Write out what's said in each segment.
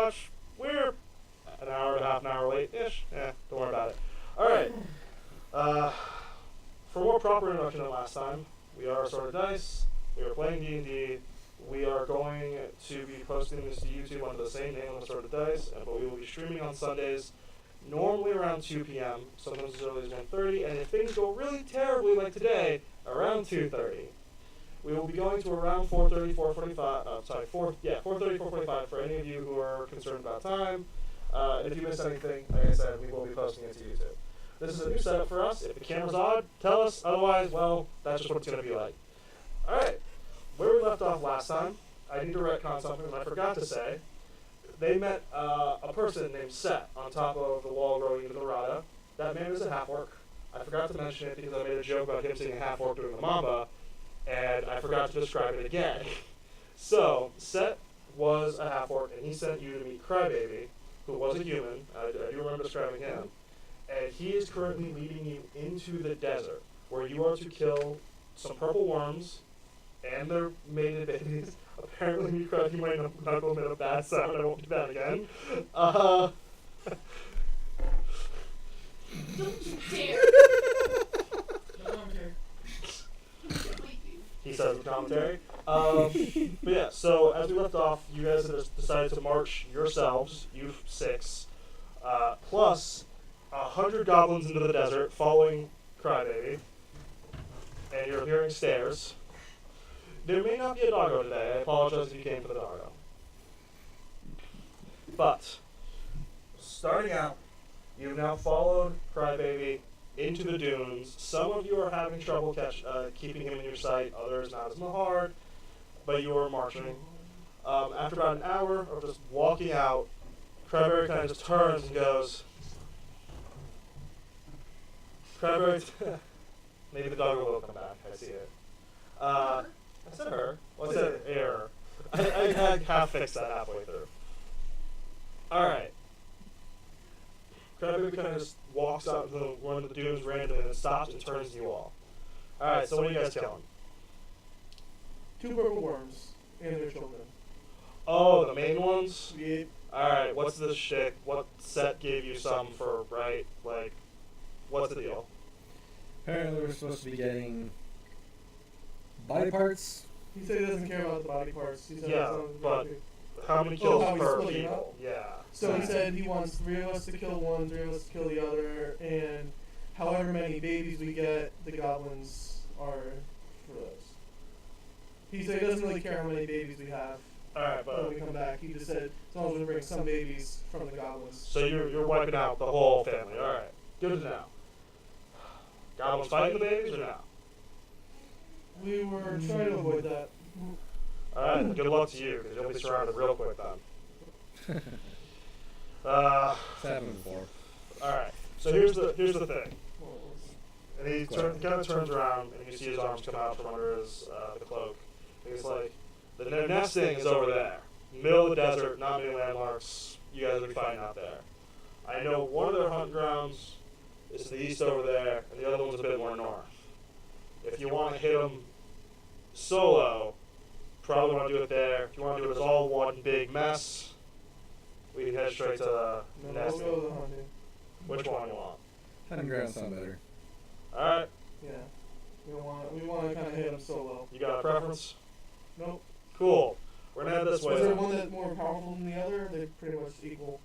much. We're an hour and a half, an hour late-ish. Don't worry about it. All right. For more proper introduction than last time, we are Assorted Dice. We are playing D&D. We are going to be posting this to YouTube under the same name of Assorted Dice, but we will be streaming on Sundays, normally around 2 p.m., sometimes as early as 1:30, and if things go really terribly like today, around 2:30. We will be going to around 4:30, 4:45 for any of you who are concerned about time. And if you miss anything, like I said, we will be posting it to YouTube. This is a new setup for us. If the camera's odd, tell us. Otherwise, well, that's just what it's going to be like. Alright, where we left off last time, I need to retcon something that I forgot to say. They met a person named Set on top of the wall going into the Rata. That man is a half-orc. I forgot to mention it because I made a joke about him seeing a half-orc doing the Mamba, and I forgot to describe it again. So, Set was a half-orc, and he sent you to meet Crybaby, who was a human. I do remember describing him. And he is currently leading you into the desert, where you are to kill some purple worms and their mated babies. Apparently, you might not go make a bad sound. I won't do that again. Don't you dare! No commentary. He says with commentary. But yeah, so as we left off, you guys have decided to march yourselves, you 6, plus 100 goblins into the desert following Crybaby, and you're hearing stairs. There may not be a doggo today. I apologize if you came for the doggo. But, starting out, you've now followed Crybaby into the dunes. Some of you are having trouble keeping him in your sight, others not as hard, but you are marching. After about an hour of just walking out, Crybaby kind of just turns and goes, Crybaby, maybe the doggo will come back, I see it. I said her. Well, I said error. I half fixed that halfway through. Alright. Crybaby kind of just walks out into one of the dunes randomly and then stops and turns to you all. Alright, so what are you guys killing? 2 purple worms and their children. Oh, the main ones? Yeah. Alright, what's the shtick? What Set gave you some for, right? Like, what's the deal? Apparently we're supposed to be getting body parts. He said he doesn't care about the body parts. He said Yeah, but how many kills how we per split it up? people? Yeah. So he said he wants 3 of us to kill one, 3 of us to kill the other, and however many babies we get, the goblins are for those. He said he doesn't really care how many babies we have. Alright, but When we come back, he just said as long as we bring some babies from the goblins. so you're wiping out the whole family. Alright. Good to know. Goblins fighting the babies or no? We were trying to avoid that. Alright, good luck to you, because you'll be surrounded real quick then. 7 and 4. Alright, so here's the thing. And he kind of turns around, and you see his arms come out from under his the cloak. And he's like, the nesting is over there. Middle of the desert, not many landmarks. You guys will be fighting out there. I know one of their hunt grounds is to the east over there, and the other one's a bit more north. If you want to hit them solo, probably want to do it there. If you want to do it as all one big mess, we can head straight to the No, nesting. we'll go to the hunting. Which one you want? Hunting ground sound better. Alright, Yeah. We want to kind of hit them solo. you got a preference? Nope. Cool. We're gonna head this way. Was there then. one that's more powerful than the other? They're pretty much equal.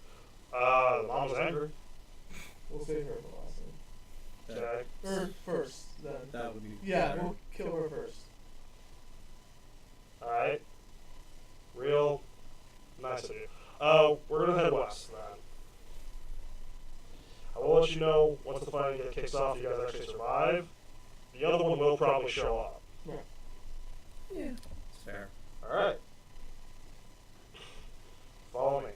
The mom's angry. We'll save her for last. Okay. Or first, then. That would be Yeah, better. we'll kill her first. Alright. Real nice of you. We're gonna head west then. I will let you know once the fighting kicks off, you guys actually survive. The other one will probably show up. Yeah, it's fair. Alright. Follow me.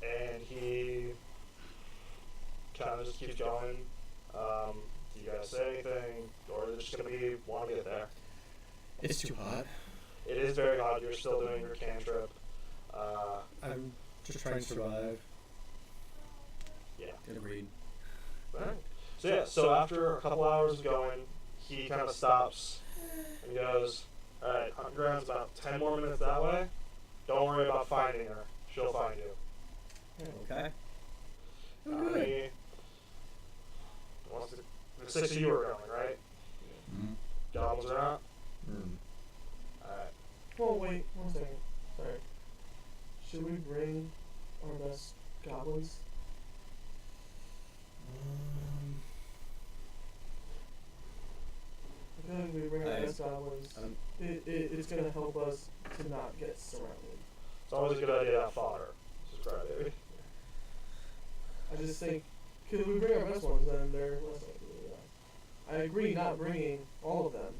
And he kind of just keeps going. Do you guys say anything? Or is it just going to be, want to get there? It's too hot. It is very hot. You're still doing your cantrip. I'm just trying to survive. Yeah. Gonna read. Alright. So yeah, so after a couple hours of going, he kind of stops and goes, alright, hunting ground's about 10 more minutes that way. Don't worry about finding her. she'll find you. Okay. How many? The 6 of you are going, right? Mm. Goblins are not? Mm. Alright. Well, wait, 1 second. Sorry. Should we bring our best goblins? I feel like if we bring our best goblins, it's going to help us to not get surrounded. It's always a good idea to have fodder. Subscribe, baby. I just think, because we bring our best ones, then they're less likely to die. I agree not bringing all of them,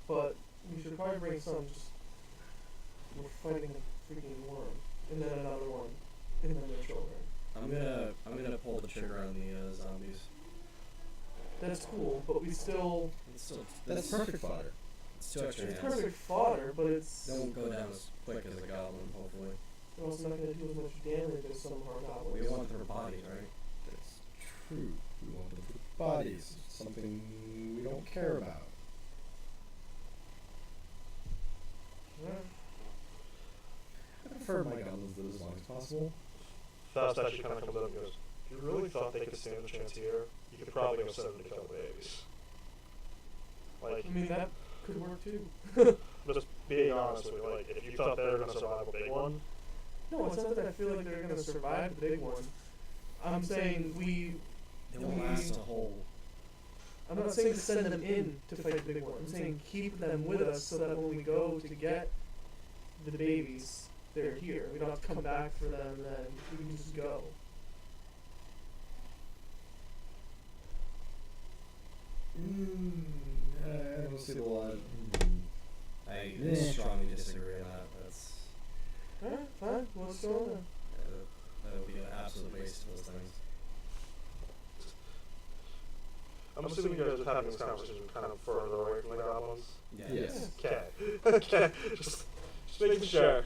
but we should probably bring some. Just we're fighting a freaking worm, and then another one, and then their children. I'm gonna pull the trigger on the zombies. That's cool, but we still. That's perfect fodder. It's 2 extra It's hands. perfect fodder, but it's. They won't go down as quick as a goblin, hopefully. We're also not going to do as much damage as some of our goblins. We want their bodies, right? That's true. We want them for bodies. Something we don't care about. Yeah. I prefer my goblins live as long as possible. Faust actually kind of comes up and goes, if you really thought they could stand a chance here, you could probably go send them to kill the babies. Like, I mean, that could work too. just being honest with you, like, if you thought they were going to survive a big one, No, it's not that I feel like they're going to survive the big one. I'm saying They won't last a whole. I'm not saying to send them in to fight the big one. I'm saying keep them with us so that when we go to get the babies, they're here. We don't have to come back for them, and then we can just go. I don't see a lot. I Yeah. strongly disagree on that. That's Alright, fine. What's going on? that would be an absolute waste of those things. I'm assuming you guys are having this conversation kind of further away from the goblins. Yeah. Yes. Okay. Okay. Just making sure.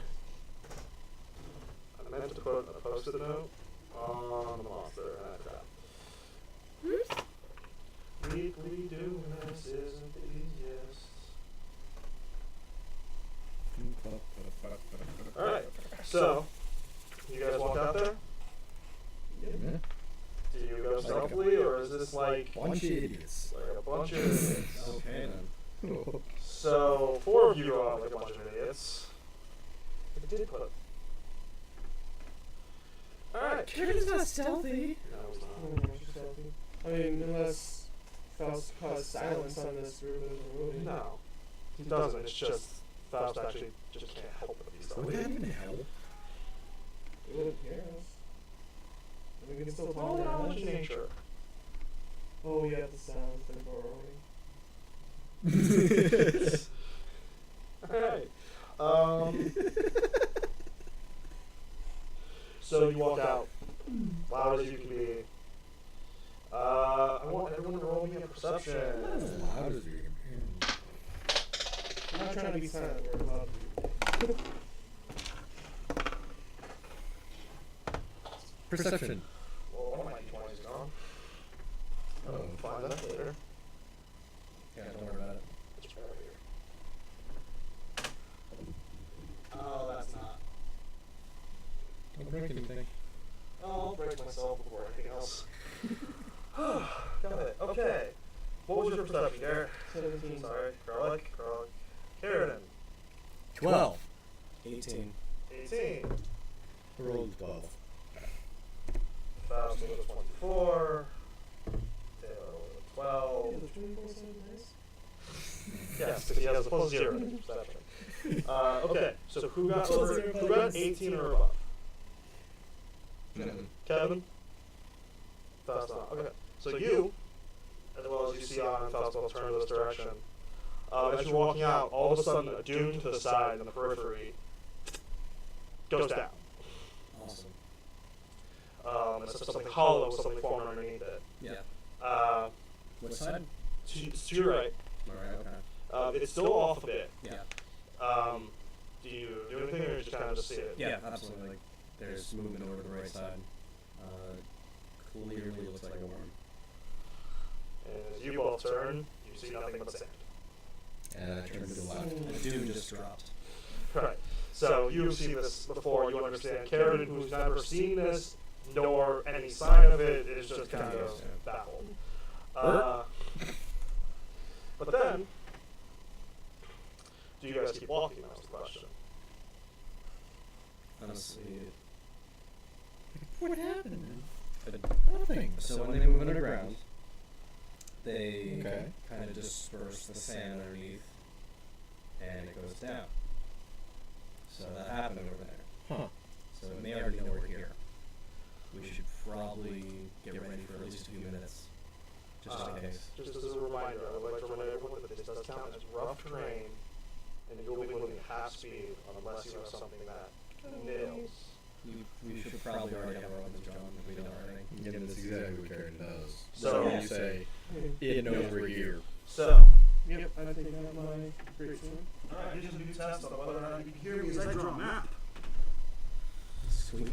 I meant to put a post-it note on the monster, and I forgot. Weekly doing this isn't the easiest. Alright, so, you guys walk out there? Yeah. Do you go stealthily, or is this like Bunch of idiots. a bunch of idiots? Okay then. So, 4 of you go out like a bunch of idiots. It did put. Alright. Kieran's not stealthy. No, it's not. I mean, unless Faust caused silence on this group as a movie. No. He doesn't, it's just Faust actually just can't help but be Would that stealthy. even help? It wouldn't hear us. We can still All follow knowledge that. in nature. Oh, yeah, the sounds they're borrowing. Alright. So you walk out, loud as you can be. I want everyone to roll me a perception. As loud as you can. I'm not trying to be silent, we're allowed to be. Perception. Well, one of my d20s is gone. Oh. Find that later. Yeah, don't worry about it. It's right here. Oh, that's not. Don't break anything. I'll break myself before anything else. Got it. Okay. What was your perception, Garrett? 17. Sorry. Garlic. Karen. 12. 18. 18. I rolled 12. Faust was 24. Taylor was 12. Yeah, the 24 sounds nice. Yes, because he has a plus 0 in his perception. Okay, so who got 18 or above? Kevin? Faust not. Okay. So you, as well as you see on and Faust will turn to this direction. As you're walking out, all of a sudden a dune to the side in the periphery goes down. Awesome. It's something hollow, something forming underneath it. Yeah. What side? To your right. Alright, okay. It's still off a bit. Yeah. Do you do anything, or you just kind of just see it? Yeah, absolutely. Like, there's movement over to the right side. Clearly looks like a worm. And as you both turn, you see nothing but sand. And I turned to the left. The dune just dropped. Right. So you've seen this before, you understand. Karen, who's never seen this, nor any sign of it, is just kind of baffled. But then, do you guys keep walking? That was the question. Honestly, What happened? nothing. So when they move underground, they Okay. kind of disperse the sand underneath, and it goes down. So that happened over there. Huh. So it may already know we're here. We should probably get ready for at least a few minutes, just in case. Just as a reminder, I would like to remind everyone that this does count as rough terrain, and you'll be moving at half speed unless you have something that nails. We should probably already have our weapons drawn if we don't already. Yeah, that's exactly what Karen does. So- When you say, it knows we're here. So, Yep, I think I have my great sword. alright, here's a new test on whether or not you can hear me as I draw a map. Sweet.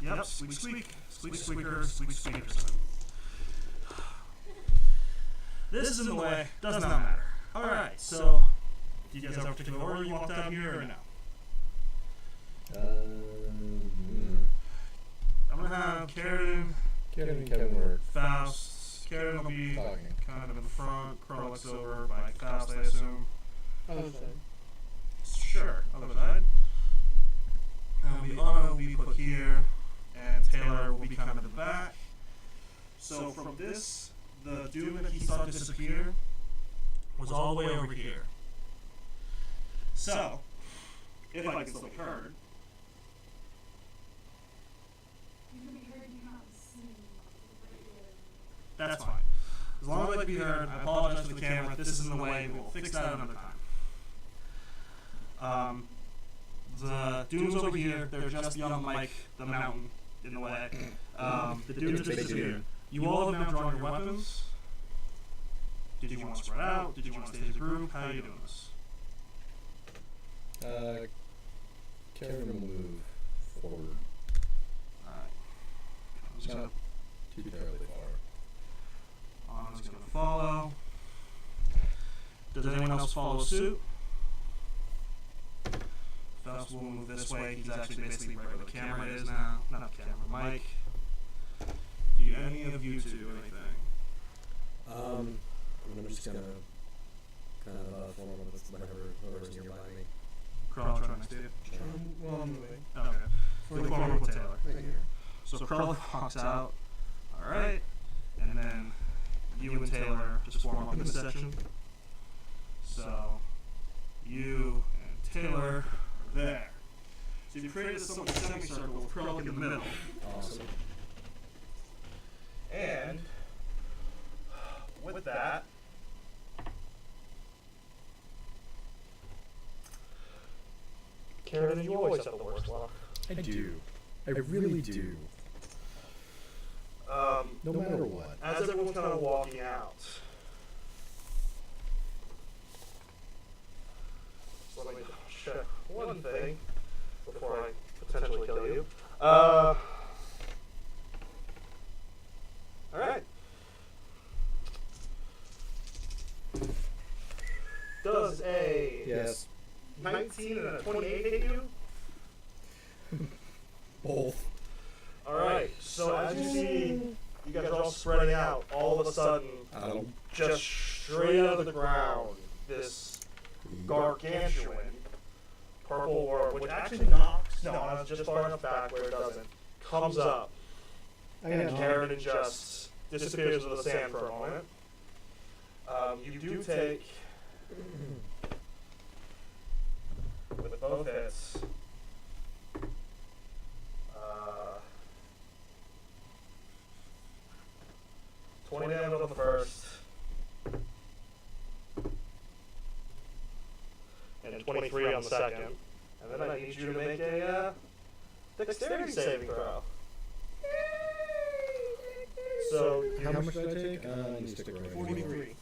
Yep, squeak squeak, squeak squeaker, squeak squeakers. This is in the way, does not matter. Alright, so, do you guys have a particular order you want down here or no? I'm gonna have Karen, Karen and Kevin were Faust. Karen will be talking. kind of in the front, Carlix over by Faust, I assume. Other side. Sure, other side. Anna will be put here, and Taylor will be kind of in the back. So from this, the doom that he saw disappear was all the way over here. So, if I can still be heard, that's fine. As long as I can be heard, I apologize for the camera. This is in the way. We'll fix that another time. The dunes over here, they're just beyond the mic, the mountain in the way. The dunes just disappeared. You all have now drawn your weapons. Did you want to spread out? Did you want to stay as a group? How are you doing this? Karen will move forward. Alright. I'm just gonna, Too terribly far. I'm just gonna follow. Does anyone else follow suit? Faust will move this way. He's actually basically right where the camera is now. Not the camera, mic. Do any of you two do anything? I'm just gonna kind of form up with whoever's nearby me. Carl trying next to you? Well, I'm moving. Okay. For You'll form up with Taylor. Right here. So Carl walks out. Alright. And then you and Taylor just form up in this section. So you and Taylor are there. So you've created a somewhat semicircle with Krellick in the middle. Awesome. And with that, Karen, you always have the worst luck. I do. I really do. No matter what. As everyone's kind of walking out, so let me check one thing before I potentially kill you. Alright. Does a Yes. 19 and a 28 hit you? Both. Alright, so as you see, you guys are all spreading out, all of a sudden, just straight out of the ground, this gargantuan purple orb, which actually knocks Nana just far enough back where it doesn't, comes up, and Karen just disappears into the sand for a moment. You do take, with both hits, 20 damage on the first, and 23 on the second. And then I need you to make a dexterity saving throw. So, How much did I take? I need to stick right 43.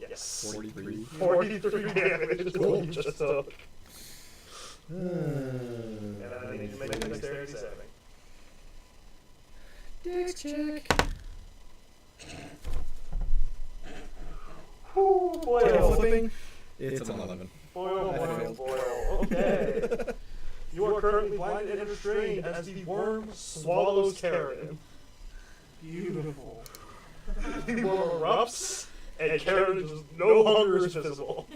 yes. 43. 43 damage is what you just took. And Uh, I need you to make a dexterity saving. Dex check. Whew, boy, Tail oh, flipping. It's an 11. boy, oh, boy, oh, boy, oh. Okay. You are currently blinded and restrained as the worm swallows Karen. Beautiful. The worm erupts, and Karen is no longer visible.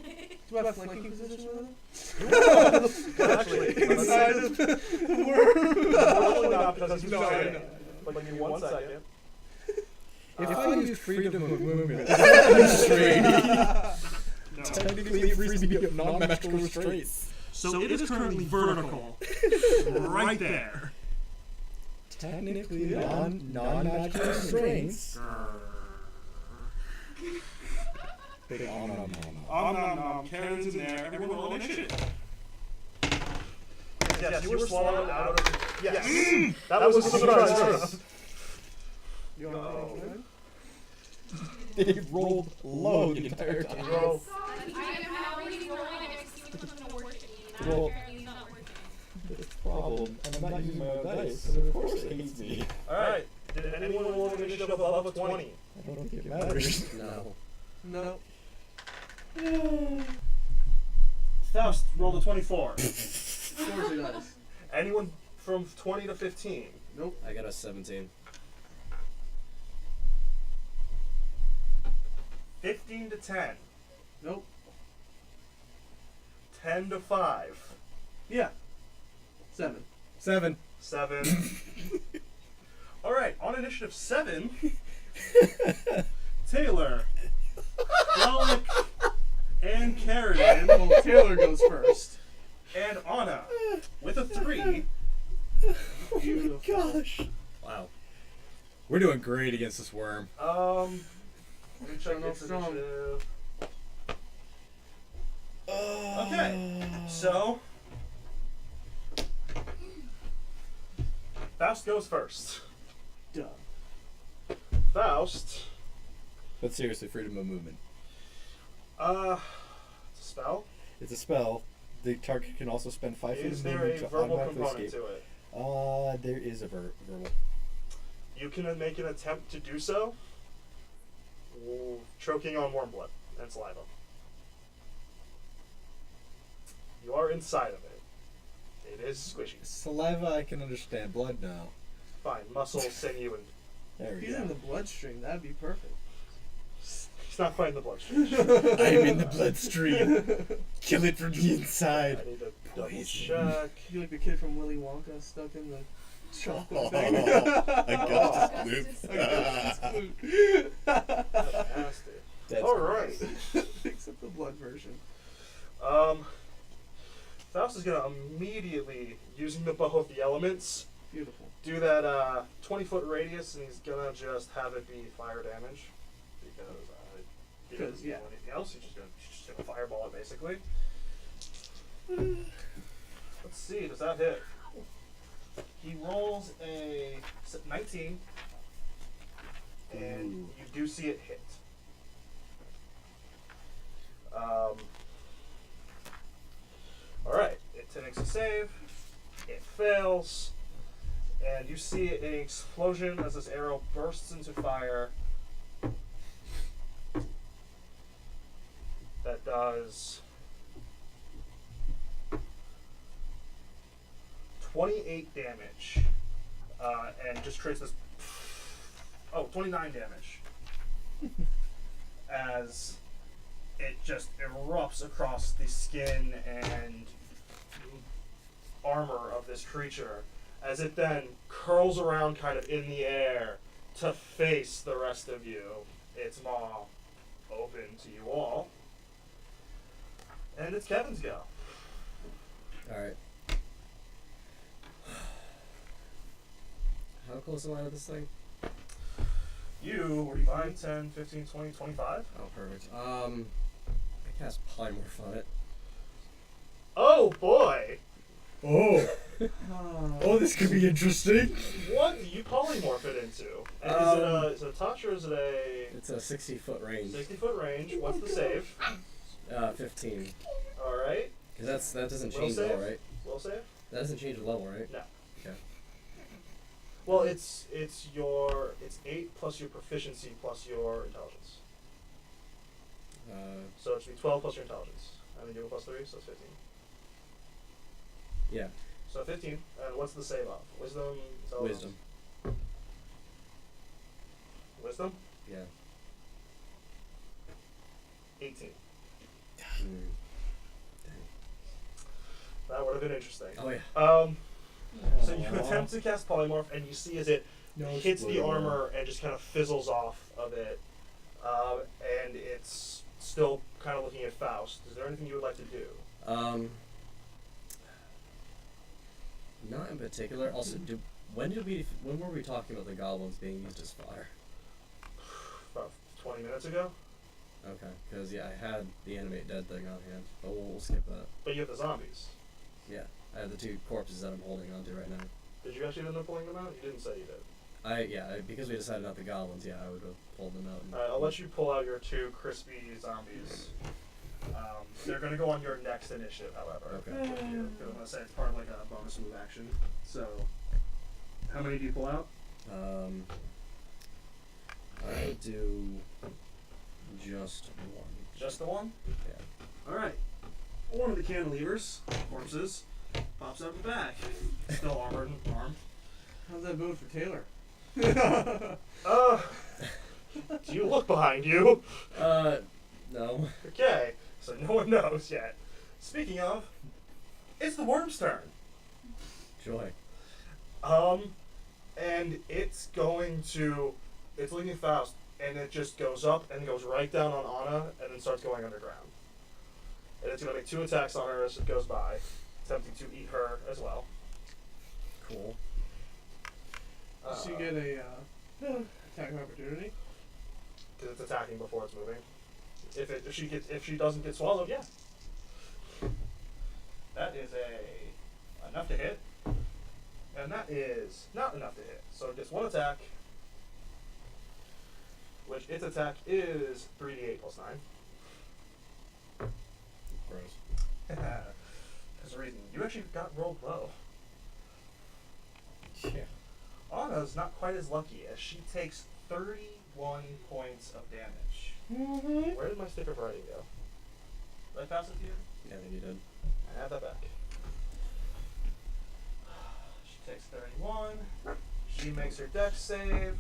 Do I have flanking position with him? Actually, Inside of the worm. unfortunately not because he's No, I restrained. know. But give me 1 second. If I use freedom of movement, is that restraining? No. Technically, it frees me of non-magical restraints. So it is currently vertical. Right there. Technically, non-magical restraints. Big nom nom nom. Karen's in there. Everyone roll initiative. Yes, you were swallowed out of. Yes. That was a surprise. You want to They rolled low the entire time. Roll. I am already rolling against you with the working. Now Roll. apparently it's not working. That's the problem. And I'm not using my own dice, so of course it hates me. Alright. Did anyone roll an initiative above a 20? I don't think it matters. No. No. Faust rolled a 24. Of course it does. Anyone from 20 to 15? Nope. I got a 17. 15 to 10. Nope. 10 to 5. Yeah. 7. 7. 7. Alright, on initiative 7, Taylor, Frolic, and Karen, Well, Taylor goes first. and Anna, with a 3. Beautiful. Gosh. Wow. We're doing great against this worm. Let me check Strong, its strong. initiative. Okay, so Faust goes first. Duh. Faust, But seriously, freedom of movement. it's a spell. It's a spell. The target can also spend 5 feet Is of there movement a to verbal automatically component escape. to it? There is a verbal. You can make an attempt to do so, choking on warm blood and saliva. You are inside of it. It is squishy. Saliva, I can understand. Blood, no. Fine, muscle, sinew, and There If we he's go. in the bloodstream, that'd be perfect. he's not quite in the bloodstream. I'm in the bloodstream. Kill it from the inside. I need to double Poison. check. You like the kid from Willy Wonka stuck in the chocolate Oh, thing. Augustus Gloop. Nasty. That's Alright. Except the blood version. Faust is gonna immediately, using the bow of the elements, Beautiful. do that 20-foot radius, and he's gonna just have it be fire damage because he doesn't do Yeah. anything else. He's just gonna fireball it basically. Let's see, does that hit? He rolls a 19, and you do see it hit. All right, it makes a save. It fails. And you see an explosion as this arrow bursts into fire. That does 28 damage. And just creates this. 29 damage. As it just erupts across the skin and armor of this creature, as it then curls around kind of in the air to face the rest of you, its maw open to you all. And it's Kevin's go. Alright. How close am I to this thing? You, 5, 10, 15, 20, 25. Oh, perfect. I cast Polymorph on it. Oh boy! Oh. Ah. Oh, this could be interesting. What do you polymorph it into? And is it a touch or is it a It's a 60-foot range. 60-foot range? What's the save? 15. Alright. Because that doesn't Will change at all, save? right? Will save? That doesn't change the level, right? No. Okay. Well, it's 8 plus your proficiency plus your intelligence. So it should be 12 plus your intelligence. And then you have a plus 3, so it's 15. Yeah, So 15. And what's the save off? Wisdom? wisdom. Wisdom? Yeah. 18. Mm. That would have been interesting. Oh yeah. So you attempt to cast Polymorph, and you see as it hits the armor and just kind of fizzles off of it, and it's still kind of looking at Faust. Is there anything you would like to do? Not in particular. Also, when were we talking about the goblins being used as fodder? About 20 minutes ago. Okay, because yeah, I had the animate dead thing on hand, but we'll skip that. But you have the zombies. Yeah, I have the 2 corpses that I'm holding onto right now. Did you actually end up pulling them out? You didn't say you did. Because we decided not the goblins, yeah, I would have pulled them out. Alright, I'll let you pull out your 2 crispy zombies. They're going to go on your next initiative, however. Okay. Because I'm going to say it's part of like a bonus move action. So, how many do you pull out? I would do just 1. Just the one? Yeah. Alright. One of the cantilevers, corpses, pops out the back. Still armored and armed. How's that bode for Taylor? Do you look behind you? No. Okay, so no one knows yet. Speaking of, it's the worm's turn. Joy. And it's looking at Faust, and it just goes up and goes right down on Anna, and then starts going underground. And it's going to make 2 attacks on her as it goes by, attempting to eat her as well. Cool. So you get a attack of opportunity. Because it's attacking before it's moving. If she doesn't get swallowed, yeah. That is enough to hit, and that is not enough to hit. So it gets 1 attack, which its attack is 3d8 plus 9. Gross. There's a reason. You actually got rolled low. Yeah. Anna's not quite as lucky as she takes 31 points of damage. Mm-hmm. Where did my stick of writing go? Did I pass it to you? Yeah, I think you did. I have that back. She takes 31. She makes her dex save.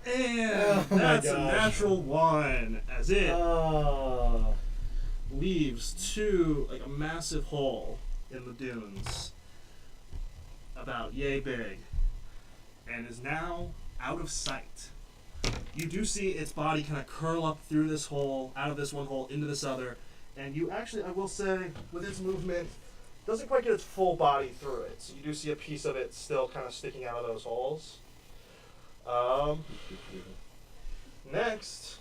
And Oh my that's a gosh. natural 1 as it leaves a massive hole in the dunes about yay big and is now out of sight. You do see its body kind of curl up through this hole, out of this one hole into this other, and you actually, I will say, with its movement, doesn't quite get its full body through it. So you do see a piece of it still kind of sticking out of those holes. Next,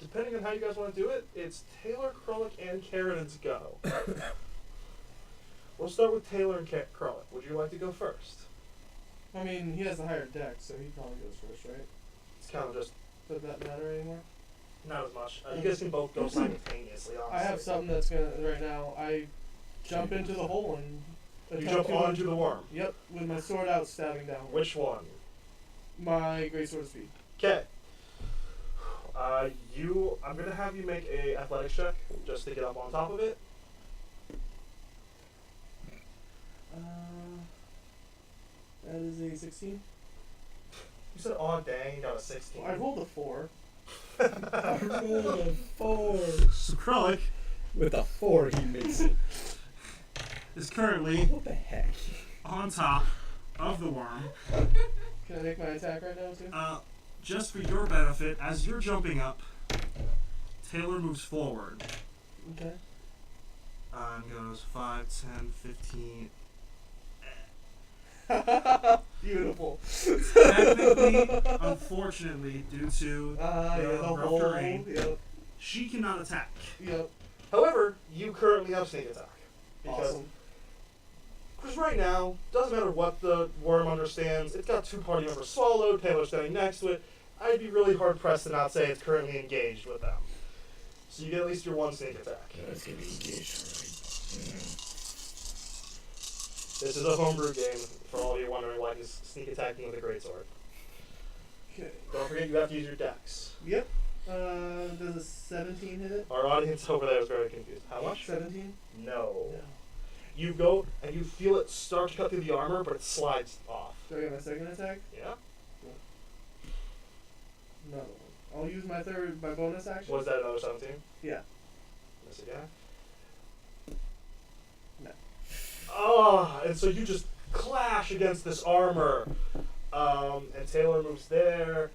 depending on how you guys want to do it, it's Taylor, Krullick, and Carradin's go. We'll start with Taylor and Krullick. Would you like to go first? I mean, he has the higher deck, so he probably goes first, right? It's kind of just Does that matter anymore? not as much. You guys can both go simultaneously, honestly. I have something that's gonna right now. I jump into the hole and You attempt jump onto the worm. Yep, with my sword out, stabbing down. Which one? My great sword speed. Okay. I'm gonna have you make a athletics check just to get up on top of it. That is a 16. You said, "Oh dang, you got a 16." I rolled a 4. I rolled a 4. So Krullick With a 4, he makes it. is currently What the heck? on top of the worm. Can I make my attack right now too? Just for your benefit, as you're jumping up, Taylor moves forward. Okay. And goes 5, 10, 15. Beautiful. Technically, unfortunately, due to The rough hole. terrain, Yep. she cannot attack. Yep. However, you currently have sneak attack. Because Awesome. right now, doesn't matter what the worm understands, it's got 2 party members swallowed, Taylor standing next to it. I'd be really hard pressed to not say it's currently engaged with them. So you get at least your 1 sneak attack. That's gonna be engaged, alright. This is a homebrew game, for all of you wondering why he's sneak attacking with a greatsword. Okay. Don't forget you have to use your dex. Yep. Does a 17 hit it? Our audience over there is very confused. How much? 17? No. You go and you feel it start to cut through the armor, but it slides off. Do I get my second attack? Yeah? No. I'll use my bonus action. Was that another 17? Yeah. Miss again? No. Oh, and so you just clash against this armor. And Taylor moves there.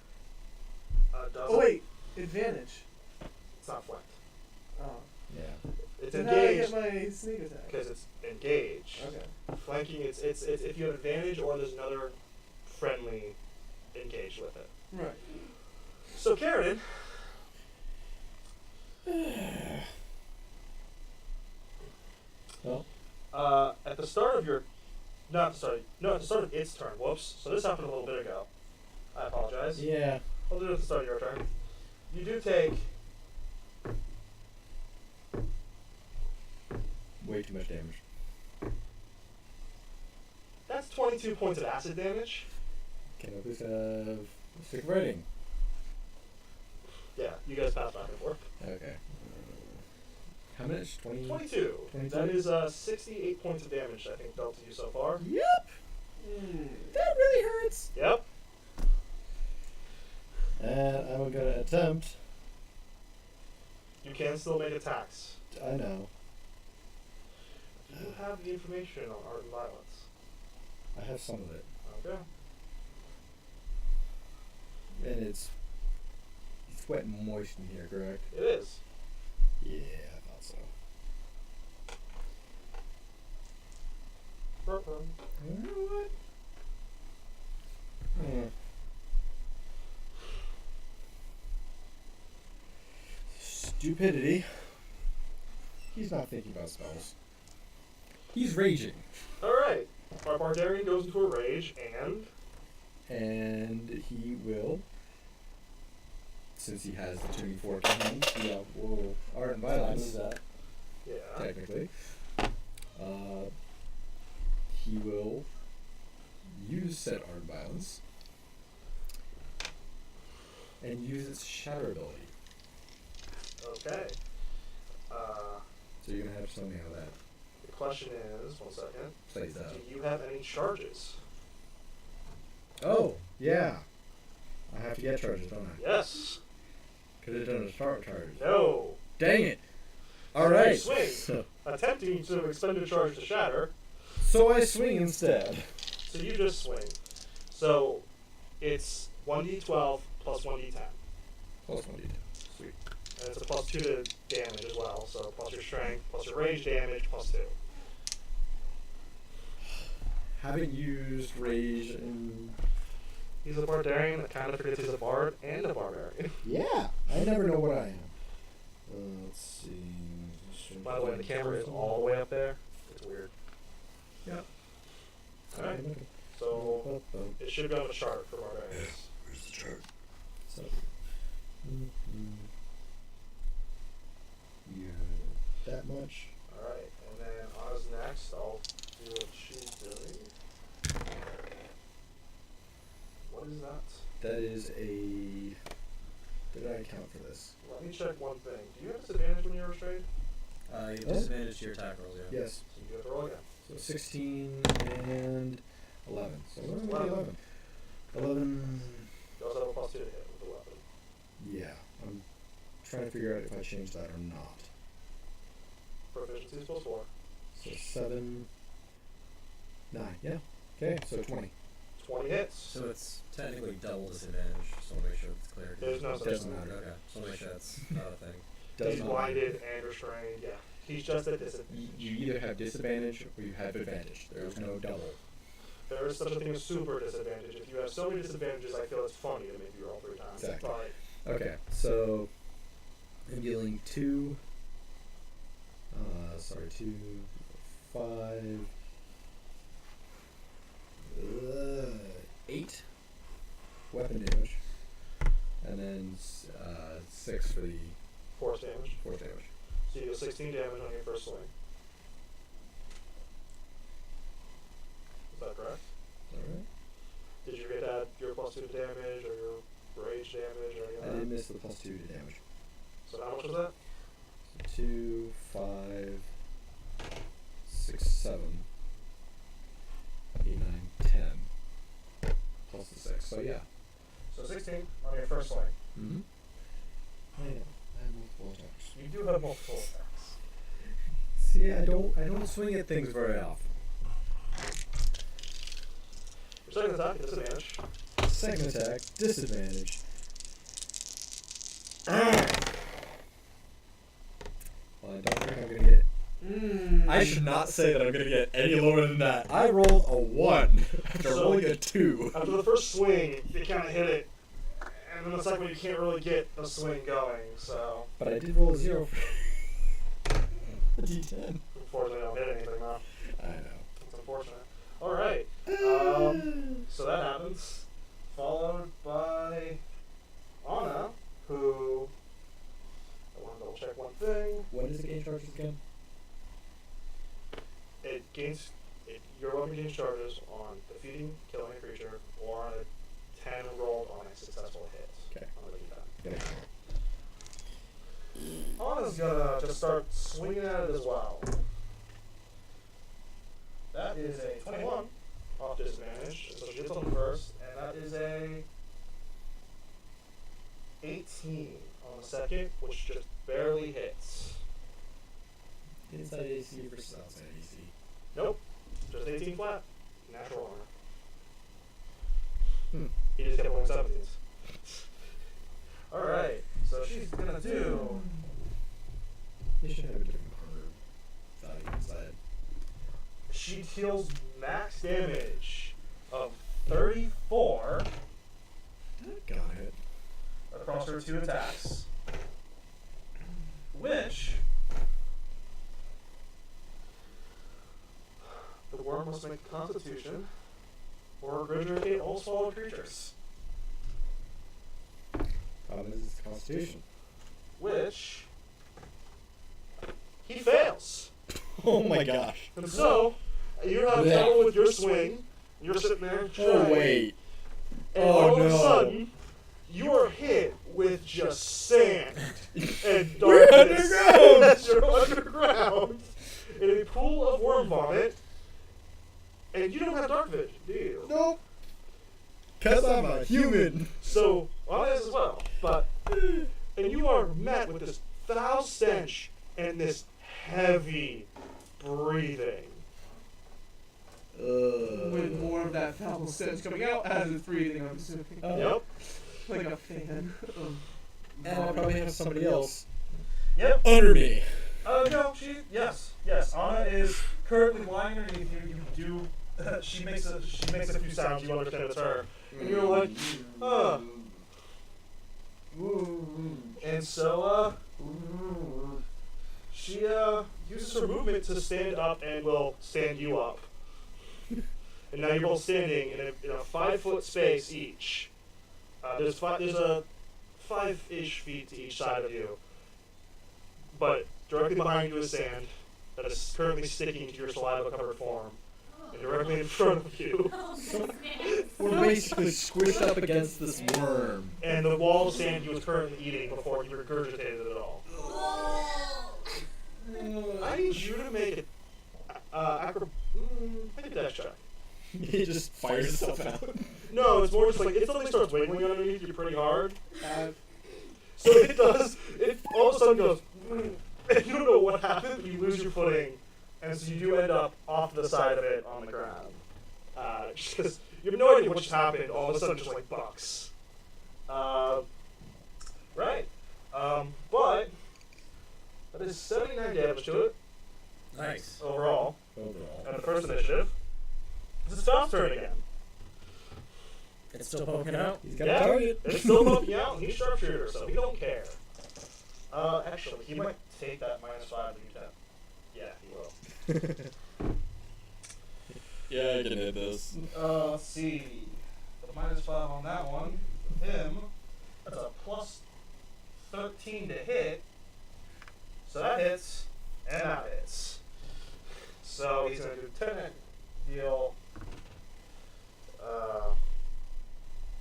Oh wait, advantage. It's not flanked. Oh. Yeah. It's Then how do I engaged get my sneak attack? because it's engaged. Okay. Flanking, it's if you have advantage or there's another friendly engaged with it. Right. So Karen, Well, at the start of your, at the start of its turn. Whoops. So this happened a little bit ago. I apologize. yeah. I'll do it at the start of your turn. You do take Way too much damage. that's 22 points of acid damage. Can I please have a stick of writing? Yeah, you guys pass back and forth. Okay. How much? 20? 22. 22? That is 68 points of damage, I think, dealt to you so far. Yep. That really hurts. Yep. And I'm gonna attempt. You can still make attacks. I know. Do you have the information on art and violence? I have some of it, Okay. and it's wet and moist in here, correct? It is. Yeah, I thought so. You know what? Stupidity. He's not thinking about spells. He's raging. Alright. Our barbarian goes into a rage And he will, since he has the tuning fork in him, will art and violence, yeah. technically. He will use said art and violence and use its shatter ability. Okay. So you're gonna have to tell me how that The question is, one second, plays out. do you have any charges? Oh, yeah. I have to get charges, don't I? Yes. Because it doesn't start charges. No. Dang it! So Alright. you swing. Attempting to expend a charge to shatter, So I swing instead. so you just swing. So it's 1d12 plus 1d10. Plus 1d10. Sweet. And it's a plus 2 to damage as well, so plus your strength, plus your rage damage, plus 2. Haven't used rage in... He's a barbarian that kind of forgets he's a bard and a barbarian. Yeah, I never know what I am. Let's see. By the way, the camera is all the way up there. It's weird. Yep. Alright, so it should be on the chart for barbarians. Where's the chart? So, yeah, that much. Alright, and then Oz next. I'll do what she's doing. What is that? That is a... Did I account for this? Let me check one thing. Do you have disadvantage when you're restrained? You have disadvantage to your attack rolls, yeah. Yes. So you have to roll again. So 16 and 11. So what am I 11. 11. You also have a plus 2 to hit with the weapon. Yeah, I'm trying to figure out if I change that or not. Proficiency is plus 4. So 7, 9. Yeah. Okay, so 20. 20 hits. So it's technically double disadvantage, so I'll make sure it's clear. There's no such Doesn't thing. matter. Okay, so I'll make sure that's not a thing. Does He's not blinded and restrained. Yeah, he's just at disadvantage. You either have disadvantage or you have advantage. There's no double. There is such a thing as super disadvantage. If you have so many disadvantages, I feel it's funny to make you roll 3 times. Exactly. But Okay, so I'm dealing 2, 2, 5, 8 weapon damage, and then 6 for the force damage. force damage. So you do 16 damage on your first swing. Is that correct? Alright. Did you get to add your plus 2 to damage or your rage damage or any I of didn't that? miss dice with +2 to damage. So how much was that? 2, 5, 6, 7, 8, 9, 10. Plus the 6. So yeah. So 16 on your first swing. Mm-hmm. I know. I have multiple attacks. You do have multiple attacks. See, I don't swing at things very often. Your second attack, disadvantage. Second attack, disadvantage. Well, I don't think I'm gonna get. I should not say that I'm gonna get any lower than that. I rolled a 1 after So, rolling a 2. After the first swing, you kind of hit it, and then the second one you can't really get a swing going, so... But I did roll a 0 for a D10. Unfortunately, I don't hit anything now. I know. It's unfortunate. Alright, so that happens, followed by Anna, who... I want to double check one thing. What is the gain charges again? It gains... your weapon gains charges on defeating, killing a creature, or on a 10 rolled on a successful hit. Okay. On the D10. Good. Anna's gonna just start swinging at it as well. That is a 21 off disadvantage, so she hits on the first, and that is a 18 on the second, which just barely hits. Inside AC versus outside AC. Nope, just 18 flat, natural armor. Hmm. He just kept rolling 17s. Alright, so she's gonna do... You should have a different armor value inside. She deals max damage of 34 Got it. across her 2 attacks, which the worm must make a Constitution or regurgitate all swallowed creatures, Problem is, it's the Constitution. which he fails. Oh my gosh. And so you have Yeah. trouble with your swing. You're sitting there trying. Oh wait. And Oh, all of a no. sudden, you are hit with just sand and We're darkness. underground! As you're underground in a pool of worm vomit. And you don't have dark vision, do you? Nope. Cause I'm a human. So, well, that is as well. But, and you are met with this foul stench and this heavy breathing. With more of that foul stench coming out as it's breathing, I'm assuming. Yep. Like a fan of And I probably have somebody else Yep. under me. No, yes. Anna is currently lying underneath you. You do, she makes a few sounds, you understand it's her. And you're like, and so, she, uses her movement to stand up and will stand you up. And now you're both standing in a 5-foot space each. There's a 5-ish feet to each side of you. But directly behind you is sand that is currently sticking to your saliva-covered form. And directly in front of you. We're basically squished up against this worm. And the wall of sand you was currently eating before you regurgitated it all. I need you to make make a dex check. He just fires himself out. No, it's more just like, it suddenly starts wiggling underneath you pretty hard. So it does, it all of a sudden goes, and you don't know what happened, but you lose your footing, and so you do end up off the side of it on the ground. Just, you have no idea what just happened, all of a sudden just like bucks. Right. But, that is 79 damage to it, Nice. overall, Overall. and the first initiative. It's Fal's turn again. It's still poking out. He's got a target. It's still poking out, and he's sharpshooter, so he don't care. Actually, he might take that -5 to do 10. Yeah, he will. Yeah, I can hit this. Let's see. The -5 on that one. With him, that's a +13 to hit. So that hits, and that hits. So he's going to do 10 deal.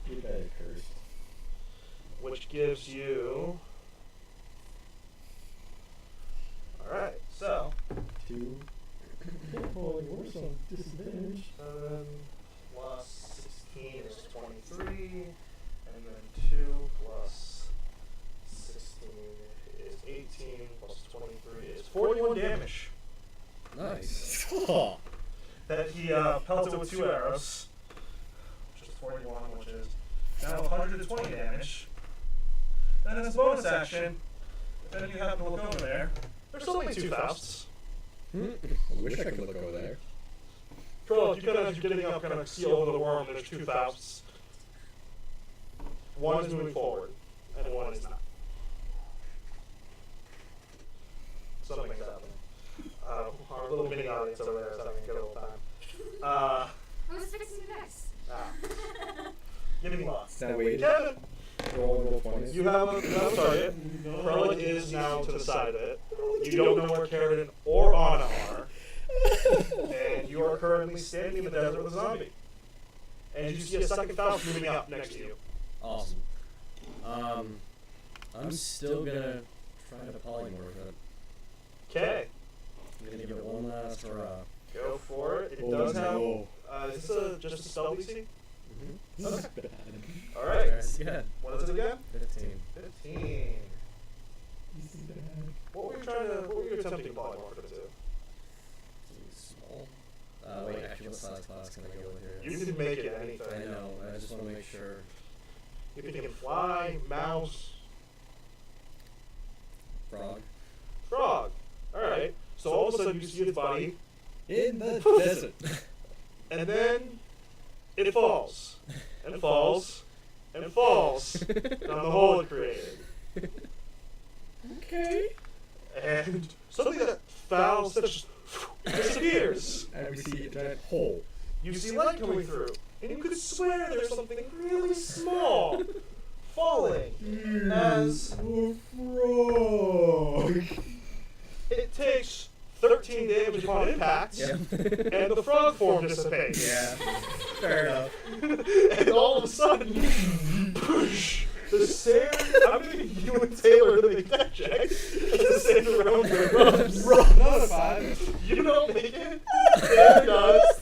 You got a curse. Which gives you. Alright, so. 2. Oh, you're worse on disadvantage. 7 plus 16 is 23. And then 2 plus 16 is 18. Plus 23 is 41 damage. Nice. Oh. That he pelted with 2 arrows. Which is 41, which is now 120 damage. Then as a bonus action, if any of you happen to look over there, there's only 2 Fausts. I wish I could look over there. Peril, you kind of, as you're getting up, kind of see over the worm, there's 2 Fausts. One is moving forward, and one is not. Something's happening. Our little mini audience over there is having a good old time. I was fixing the dice. Give me lots. Now wait. Kevin, Roll 20. you have a target. Peril is now to the side of it. You don't know where Karen or Anna are. And you are currently standing in the desert with a zombie. And you see a second Faust moving up next to you. Awesome. I'm still gonna try to polymorph it. Okay, I'm gonna give it one last hurrah. go for it. It Oh, does no. have. Is this just a stealth DC? This is bad. Alright. That's good. What is it again? 15. 15. What were you attempting to polymorph it to? Small. Wait, actually, what size class can I go with here? You can make it anything. I know, I just want to make sure. You can fly, mouse, Frog. frog. Alright. So all of a sudden you see its body, In the desert. and then it falls. And falls. And falls down the hole it created. Okay. And something that foul just disappears. And we see a giant hole. You see light coming through, and you could swear there's something really small falling as Frog. it takes 13 damage upon impact, Yeah. and the frog form dissipates. Yeah. Fair enough. And all of a sudden, push, the sand. I'm going to give you and Taylor to make that check. The sand around your rubs. Another 5. You don't make it. Taylor does.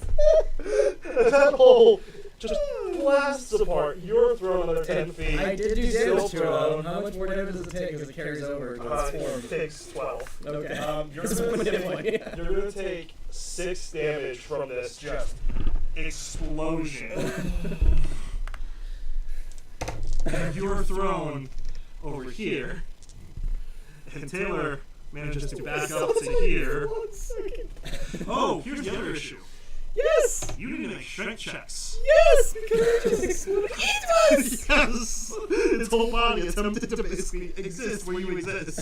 And that hole just blasts apart. You're thrown another 10 feet. I did do Still damage to thrown. it. How much more damage does it take as it carries over to its form? It takes 12. Okay. You're It's going to anyway. take, you're gonna take 6 damage from this just explosion. And you're thrown over here. And Taylor manages to back up to here. 1 second. Oh, here's the other issue. Yes! You need to make strength checks. Yes! Because I just exploded. Yes! Its whole body attempted to basically exist where you exist.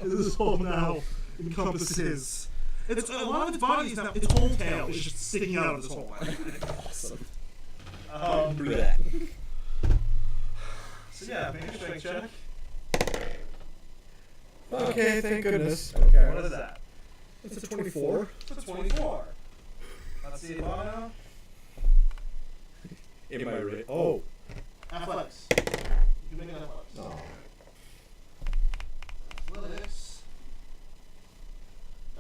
This hole now encompasses. It's, a lot of its body is now, its whole tail is just sticking out of this hole. Awesome. Do that. So yeah, make a strength check. Okay, thank goodness. Okay. What is that? It's a 24. It's a 24. Let's see, Bono. In my rate. Oh. Athletics. You can make an athletics. Oh. Athletics.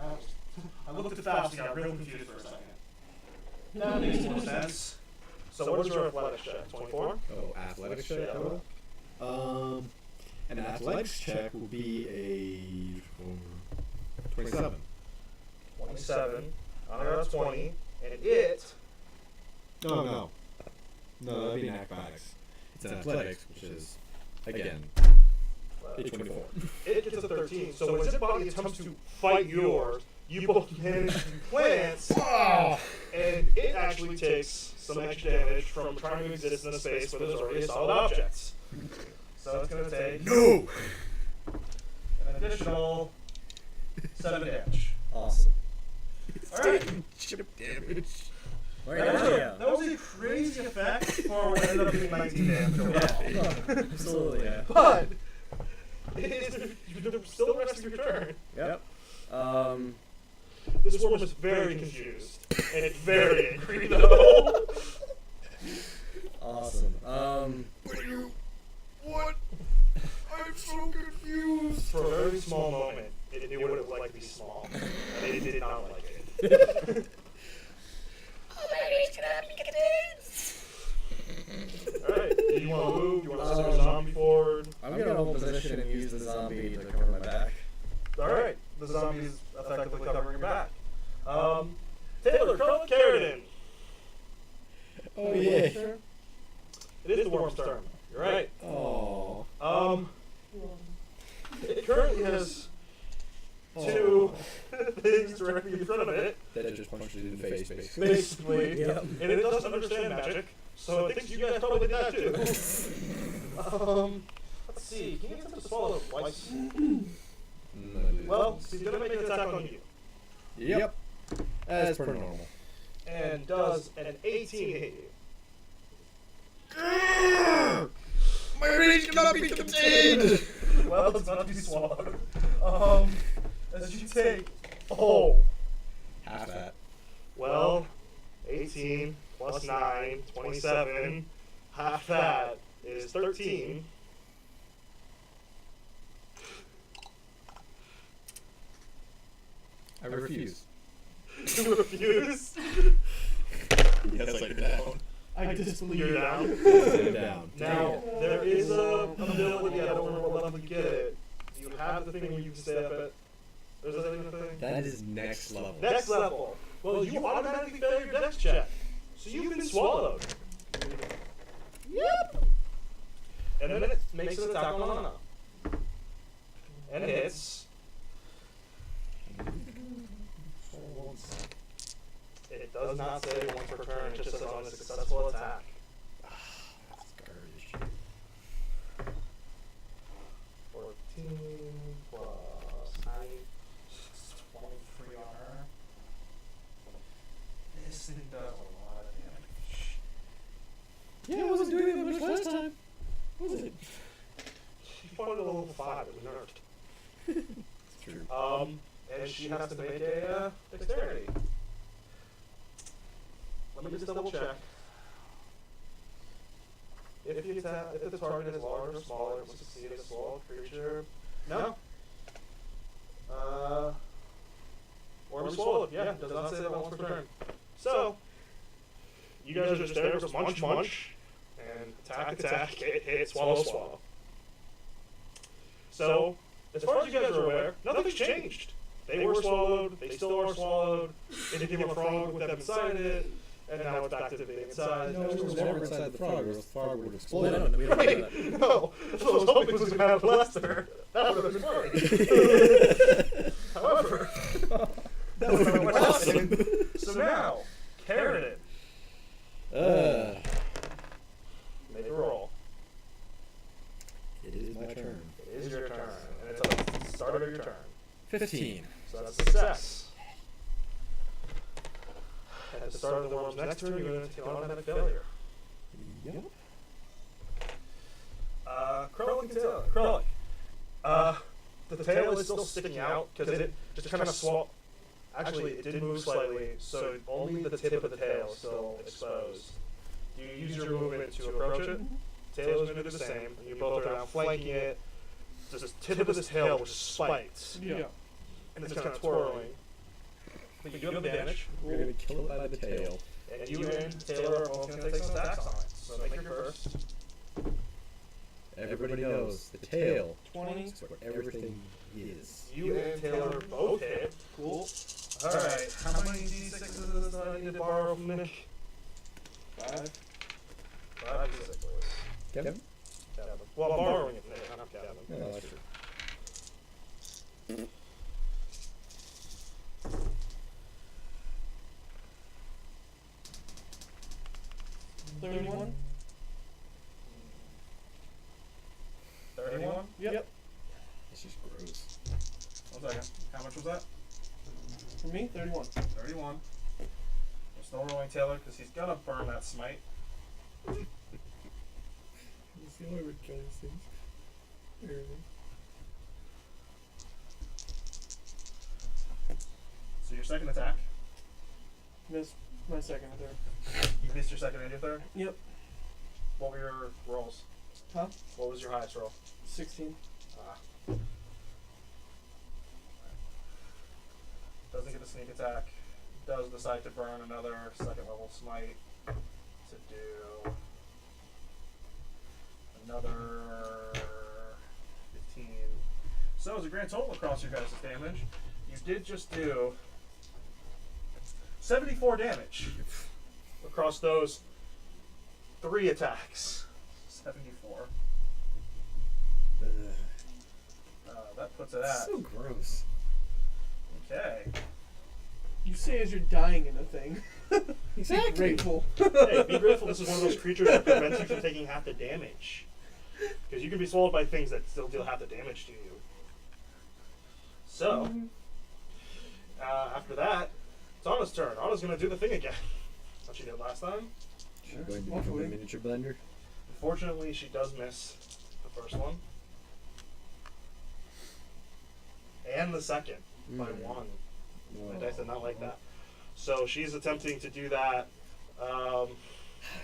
I looked at Faust and got real confused for a second. That makes more sense. So what is your athletics check? 24? Oh, athletics check? Yeah. An athletics check will be a 27. 27. I got a 20. And it... Oh, no. No, that'd be an acrobatics. It's an athletics, which is, again, a 24. It gets a 13. So when its body attempts to fight yours, you both manage to plant, and it actually takes some extra damage from trying to exist in a space where there's already a solid object. So it's going to take No! an additional 7 damage. Awesome. Alright. Chip damage. Right now, That was a crazy effect for what ended up being 19 damage overall. Absolutely, yeah. But, it is still the rest of your turn. Yep. This worm is very confused, and it's very angry though. Awesome. What? zombie to cover my back. Alright, the zombie's effectively covering your back. Taylor, Carl Carradine. Oh yeah. It is the worm's turn. You're right. Oh. It currently has two things directly in front of it. That just punched it in the face, basically. Basically. Yep. And it doesn't understand magic, so it thinks you guys probably did that too. Let's see. Can you get him to swallow twice? Well, he's gonna make an attack on you. Yep. That's pretty normal. And does an 18 hit you? My rage cannot be contained! Well, it's not to be swallowed. As you take, Half that. well, 18 plus 9, 27. Half that is 13. I refuse. You refuse. Yes, I down. I disbelieve You're you. down. Sit down. Now, there is a ability, I don't remember what level you get it. You have the thing where you can stay up at. There's a thing. That is next level. Next level. Well, you automatically fail your dex check. So you've been swallowed. Yep. And then it makes an attack on Lana. And hits. It does not say once per turn, it just says on a successful attack. That's garbage. 14 plus 9. 23 on her. This thing does a lot of damage. Yeah, I wasn't doing that much last time. Was it? She fought at a level 5, it was nerfed. It's true. And she has to make a dexterity. Let me just double check. If the target is large or smaller, it must succeed as a small creature. No. Or be swallowed. Yeah, does not say that once per turn. So, you guys are just there, just munch, munch, and attack, hit, swallow. So, as far as you guys are aware, nothing's changed. They were swallowed, they still are swallowed, it became a frog with them inside it, and now it's back to being inside. No, it was never inside the frog, or else the frog would have exploded. No, we don't know that. No, that's what I was hoping was going to happen last turn. That would have been fun. However, that would have been awesome. So now, Carradine, make a roll. It is my turn. It is your turn, and it's at the start of your turn. 15. So that's a success. At the start of the worm's next turn, you're going to take an automatic failure. Yep. Krellick and Taylor. Krellick. The tail is still sticking out because it just kind of swallowed. Actually, it did move slightly, so only the tip of the tail is still exposed. You use your movement to approach it. Tail is going to do the same. And you both are now flanking it. Just the tip of this tail was spiked, Yeah. and it's kind of twirling. But you do have advantage. We're gonna kill it by the tail. And you and Taylor are both going to take some attacks on it. So make your first. Everybody knows the tail 20. is where everything is. You and Taylor both hit. Cool. Alright, how many d6s do I need to borrow from Nick? 5. 5 d6, please. Kevin? Kevin. Well, I'm borrowing it from Nick, not Kevin. No, that's true. 31. 31? Yep. It's just gross. 1 second. How much was that? For me, 31. 31. I'm still rolling Taylor because he's gonna burn that smite. It's the only way to things. So your second attack. Missed my second and third. You missed your second and your third? Yep. What were your rolls? Huh? What was your highest roll? 16. Doesn't get a sneak attack. Does decide to burn another second level smite to do another 15. So as a grand total across your guys' damage, you did just do 74 damage across those 3 attacks. 74. That puts it at. So gross. Okay. You say as you're dying in a thing. Exactly. Be grateful. Hey, be grateful this is one of those creatures that prevents you from taking half the damage. Because you can be swallowed by things that still deal half the damage to you. So, after that, it's Anna's turn. Anna's going to do the thing again. What she did last time. She's going to become a Hopefully. miniature blender. Unfortunately, she does miss the first one. And the second by 1. My dice did not like that. So she's attempting to do that.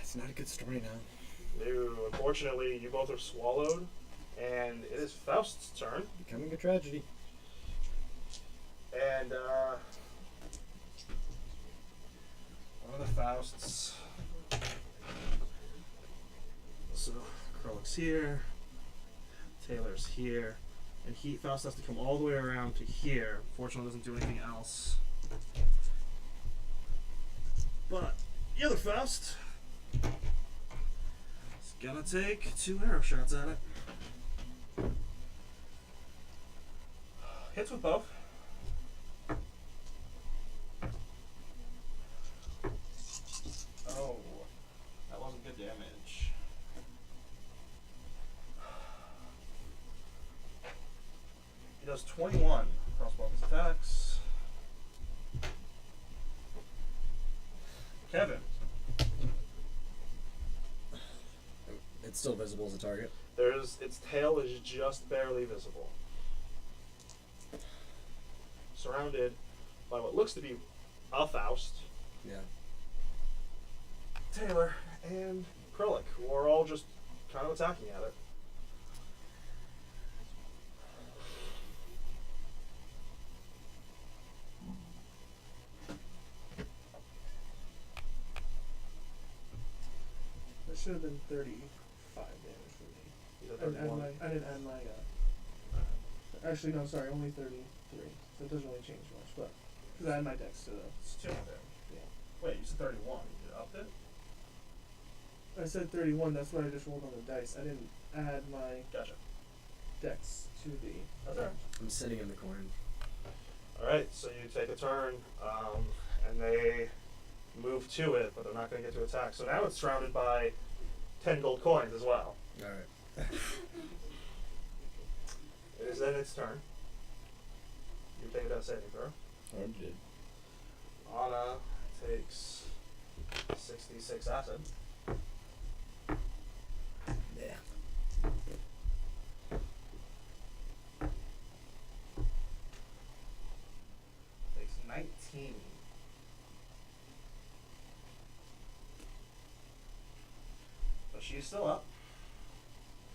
It's not a good story now. No, unfortunately, you both are swallowed. And it is Faust's turn. Becoming a tragedy. And one of the Fausts. So Krullik's here. Taylor's here. And Faust has to come all the way around to here. Fortunately, doesn't do anything else. But the other Faust is gonna take 2 arrow shots at it. Hits with both. Oh, that wasn't good damage. He does 21 across both his attacks. Kevin. It's still visible as a target. Its tail is just barely visible. Surrounded by what looks to be a Faust, Yeah. Taylor, and Krullik, who are all just kind of attacking at it. That should have been 35 damage for me. He's at I didn't add 31. my. I didn't add my. Actually, no, sorry, only 33. So it doesn't really change much, but because I had my dex to the. It's 2 of them. Yeah. Wait, you said 31. You upped it? I said 31. That's what I just rolled on the dice. I didn't add my Gotcha. dex to the. That's alright. I'm sitting in the coin. Alright, so you take a turn, and they move to it, but they're not going to get to attack. So now it's surrounded by 10 gold coins as well. Alright. It is then its turn. You take that saving throw. I did. Anna takes 66 acid. Yeah. Takes 19. But she is still up.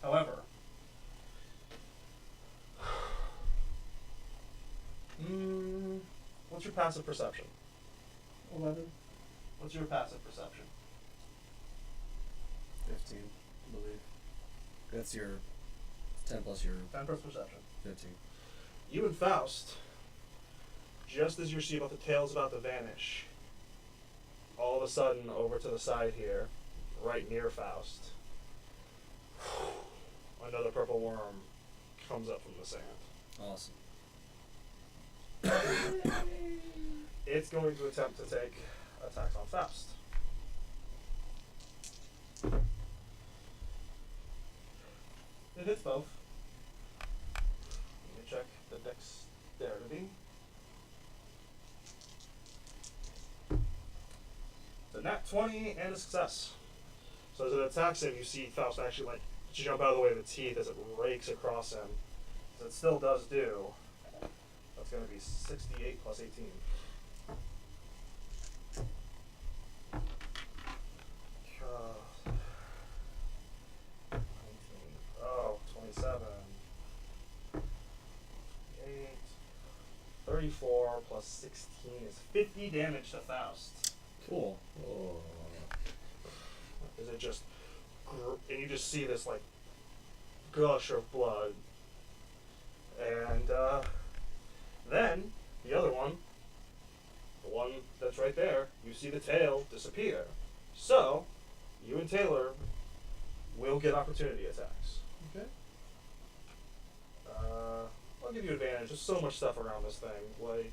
However, what's your passive perception? 11. What's your passive perception? 15, I believe. That's your 10 plus your 10 plus perception. 15. You and Faust, just as you see about the tail's about to vanish, all of a sudden over to the side here, right near Faust, another purple worm comes up from the sand. Awesome. It's going to attempt to take attacks on Faust. It hits both. Let me check the dexterity. The nat 20 and a success. So as it attacks him, you see Faust actually like jump out of the way of the teeth as it rakes across him. So it still does do. That's going to be 68 plus 18. Uh, 19. Oh, 27. 8. 34 plus 16 is 50 damage to Faust. Cool. Oh. Is it just, and you just see this like gush of blood And then the other one, the one that's right there, you see the tail disappear. So you and Taylor will get opportunity attacks. Okay. I'll give you advantage. There's so much stuff around this thing. Like,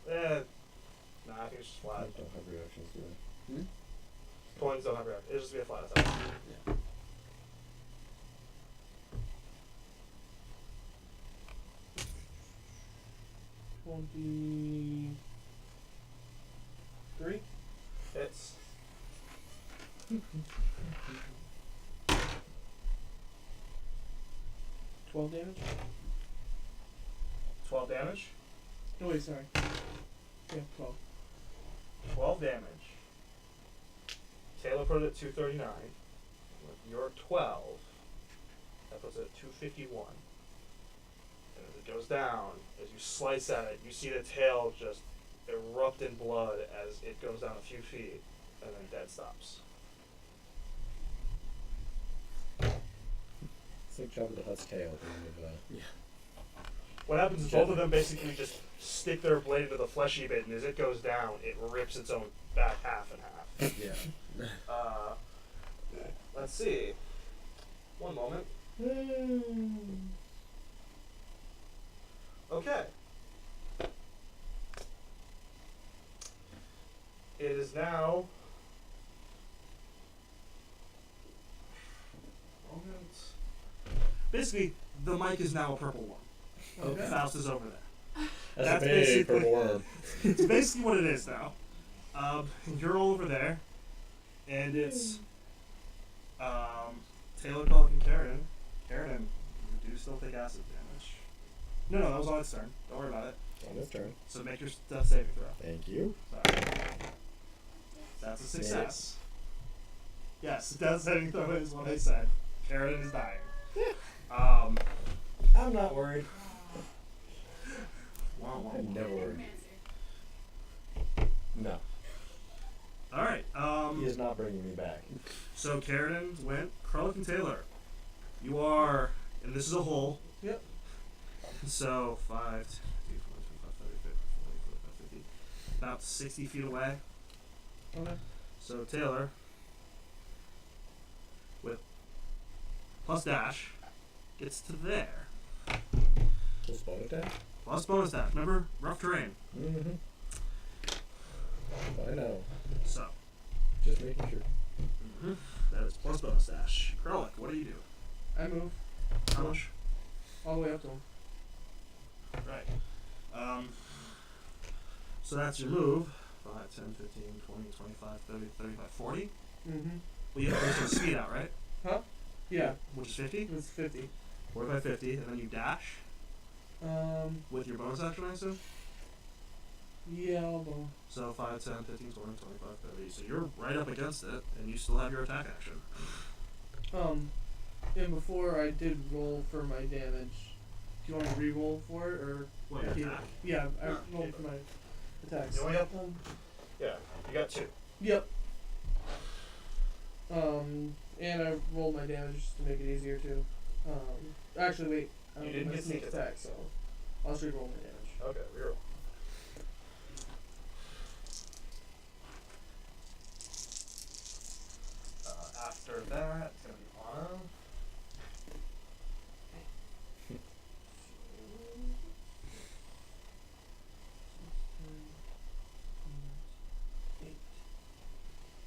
nah, I think it's just flat. I don't have reactions, do I? Coins don't have reaction. It'll just be a flat attack. Yeah. $23. Hits. $12 damage. 12 damage. Oh wait, sorry. Yeah, 12. 12 damage. Taylor put it at 239. With your 12, that puts it at 251. And as it goes down, as you slice at it, you see the tail just erupt in blood as it goes down a few feet, and then dead stops. It's like Jabba the Hutt's tail at the end of Yeah. What happens is both of them basically just stick their blade into the fleshy bit, and as it goes down, it rips its own back half in half. Yeah. Let's see. One moment. Okay. It is now. Basically, the mic is now a purple one. Okay. Faust is over there. That's a big basically purple worm. It's basically what it is now. You're all over there, and it's Taylor, Pollock, and Karen. Karen, you do still take acid damage. No, that was on its turn. Don't worry about it. On this turn. So make your death saving throw. Thank you. Sorry. That's a success. Yes, death saving throw is what I said. Karen is dying. I'm not worried. I'm never worried. No. Alright, He is not bringing me back. so Karen went, Krullick and Taylor. You are, and this is a hole. Yep. So 5, 10, 15, 20, 25, 30, 50, 40, 45, 50. About 60 feet away. Okay. So Taylor, with plus dash, gets to there. Just bonus attack? Plus bonus dash. Remember, rough terrain. Mm-hmm. I know. So, Just making sure. that is plus bonus dash. Krullick, what do you do? I move How much? all the way up to him. Right. So that's your move. 5, 10, 15, 20, 25, 30, 35, 40. Mm-hmm. Well, you have to put speed out, right? Huh? Yeah. Which is 50? It's 50. 45, 50, and then you dash with your bonus action, I assume? Yeah, I'll go. So 5, 10, 15, 20, 25, 30. So you're right up against it, and you still have your attack action. And before I did roll for my damage. Do you want to re-roll for it, or? What, your keep- attack? Yeah, I No, rolled keep for it. my attacks. You only have- Yeah, you got 2. Yep. And I rolled my damage just to make it easier too. Actually, wait. I You don't didn't have get sneak sneak attack, so I'll just re-roll my damage. Okay, reroll. After that, it's going to be Anna.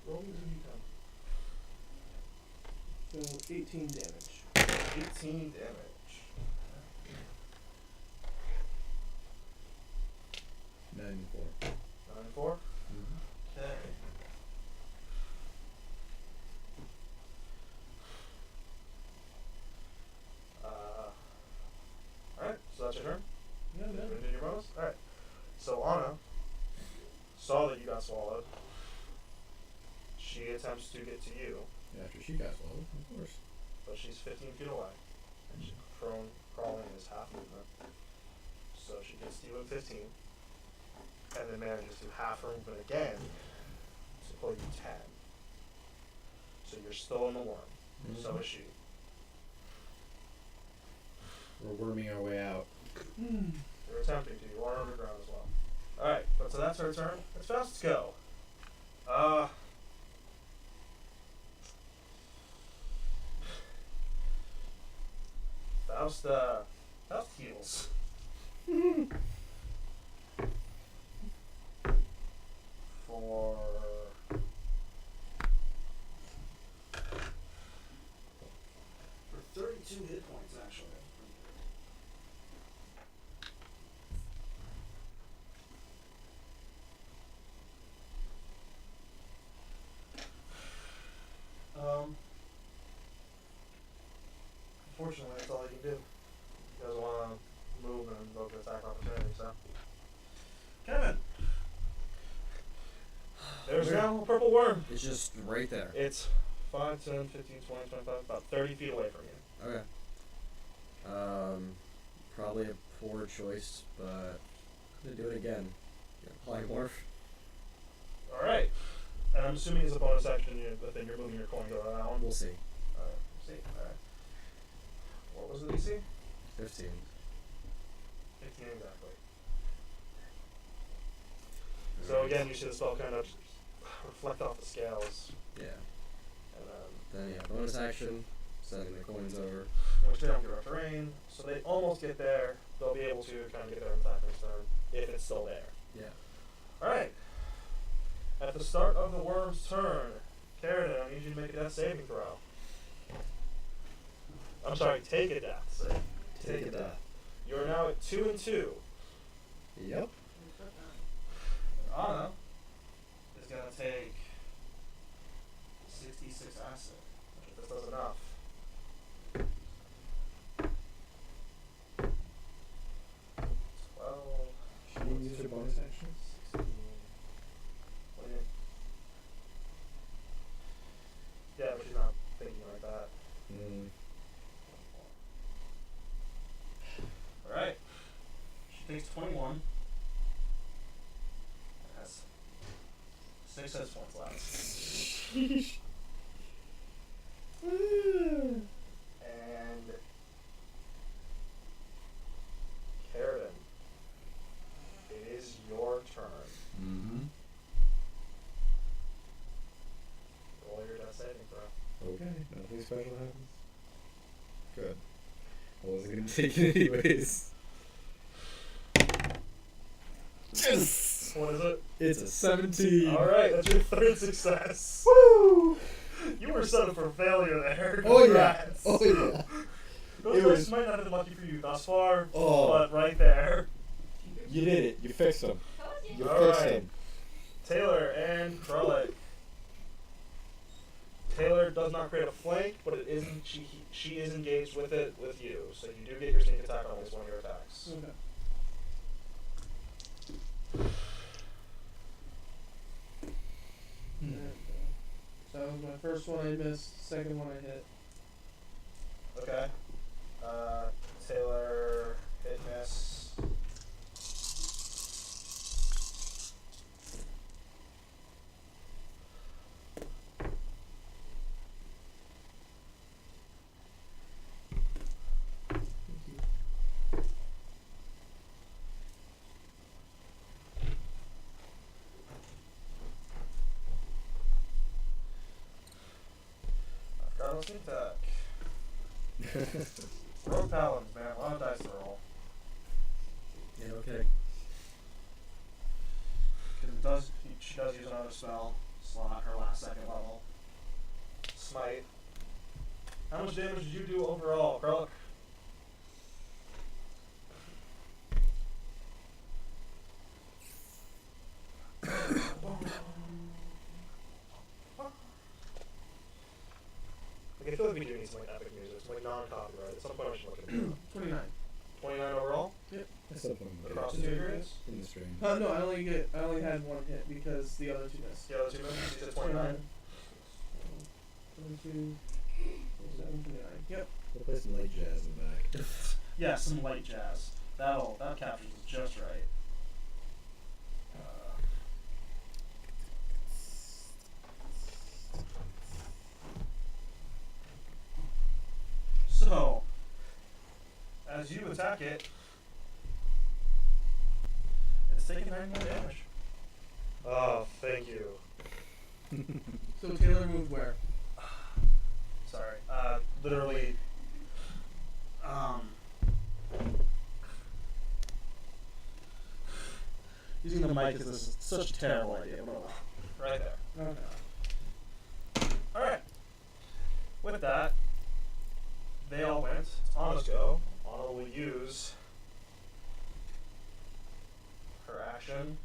Roll me the So 18 damage. d10. 18 damage. 94. 94? Okay. Alright, so that's your turn? Yeah, Did man. you do your bonus? Alright. So Anna saw that you got swallowed. She attempts to get to you, After she got swallowed, of course. but she's 15 feet away. And she's crawling is half movement. So she gets to you at 15. And then manages to half her movement again to pull you 10. So you're still in the worm. So is she. We're worming our way out. You're attempting to. You are underground as well. Alright, but so that's her turn. It's Faust's go. Faust heals. For 32 hit points, actually. Unfortunately, that's all you can do. He doesn't want to move and invoke an attack opportunity, so. Kevin! There's now a purple worm. It's just right there. It's 5, 10, 15, 20, 25, about 30 feet away from you. Okay. Probably a poor choice, but I'm gonna do it again. Polymorph. Alright. And I'm assuming it's a bonus action, then you're moving your coin to that one. We'll see. Alright, see. Alright. What was the DC? 15. 15 exactly. So again, you see the spell kind of reflect off the scales. Yeah. And Then yeah, bonus action, sending the coins over. which they don't get off terrain, so they almost get there. They'll be able to kind of get their attack next turn, if it's still there. Yeah. Alright. At the start of the worm's turn, Carradine, I need you to make a death saving throw. I'm sorry, take a death save. Take a death. You are now at 2 and 2. Yep. Anna is going to take 66 acid. If this does enough. 12. Should you use your bonus action? 16. What do you mean? Yeah, but she's not thinking like that. Alright. She takes 21. Has 6 hit points left. And Carradine, it is your turn. Mm-hmm. Roll your death saving throw. Okay, nothing special happens. Good. I wasn't gonna take it anyways. Yes! What is it? It's a 17. Alright, that's your third success. Woo! You were set up for failure there. Oh yeah. Congrats. Oh yeah. Those It dice was- might not have been lucky for you thus far, Oh. but right there. You did it. You fixed them. You Alright. fixed them. Taylor and Kralik. Taylor does not create a flank, but it isn't. She is engaged with it with you, so you do get your sneak attack on at least one of your attacks. Okay. So that was my first one I missed, second one I hit. Okay. Taylor hit miss. I've got a sneak attack. Rogue Paladins, man. A lot of dice to roll. Yeah, okay. Because she does use another spell slot, her last second level. Smite. How much damage did you do overall, Kralik? Like, I feel like we do need some like epic music, some like non-copyright. At some point I should look at it. 29. 29 overall? That's something Across the two periods? in the stream. No, I only had one hit because the other two missed. The other two minutes, you said 29. 22, 27, 29. Yep. We'll play some light jazz in the back. Yeah, some light jazz. That captures it just right. So, as you attack it, taking 9 more damage. Oh, thank you. So Taylor moved where? Sorry. Literally. Using the mic is such a terrible idea. Right there. Okay. Alright. With that, they all went. It's Anna's go. Anna will use her action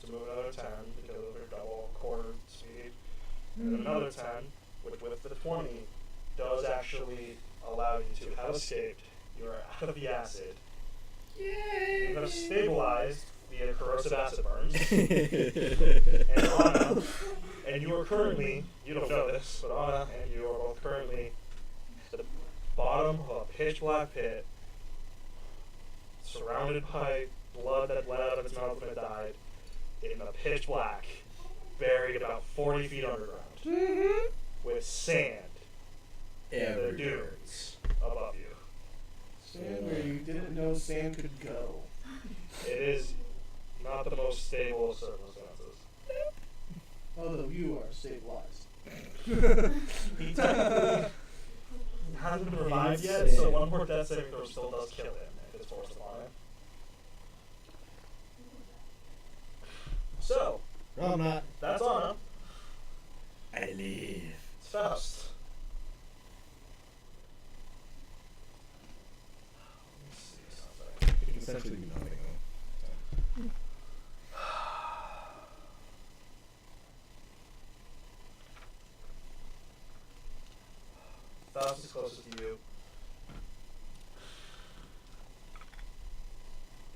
to move another 10 because of her double quarter speed. And then another 10, which with the 20 does actually allow you to have escaped. You are out of the acid. Yay! You have stabilized via corrosive acid burns. And Anna, and you are currently, you don't know this, but Anna and you are both currently at the bottom of a pitch black pit, surrounded by blood that bled out of its mouth when it died, in the pitch black, buried about 40 feet underground, with sand and the dunes above you. Sand where you didn't know sand could go. It is not the most stable of circumstances. Although you are stabilized. He technically hasn't been revived yet, so one more death saving throw still does kill him if it's forced upon him. So, No, I'm not. that's Anna. I leave. It's Faust. Let me see something. You can essentially do nothing though. Faust is closest to you.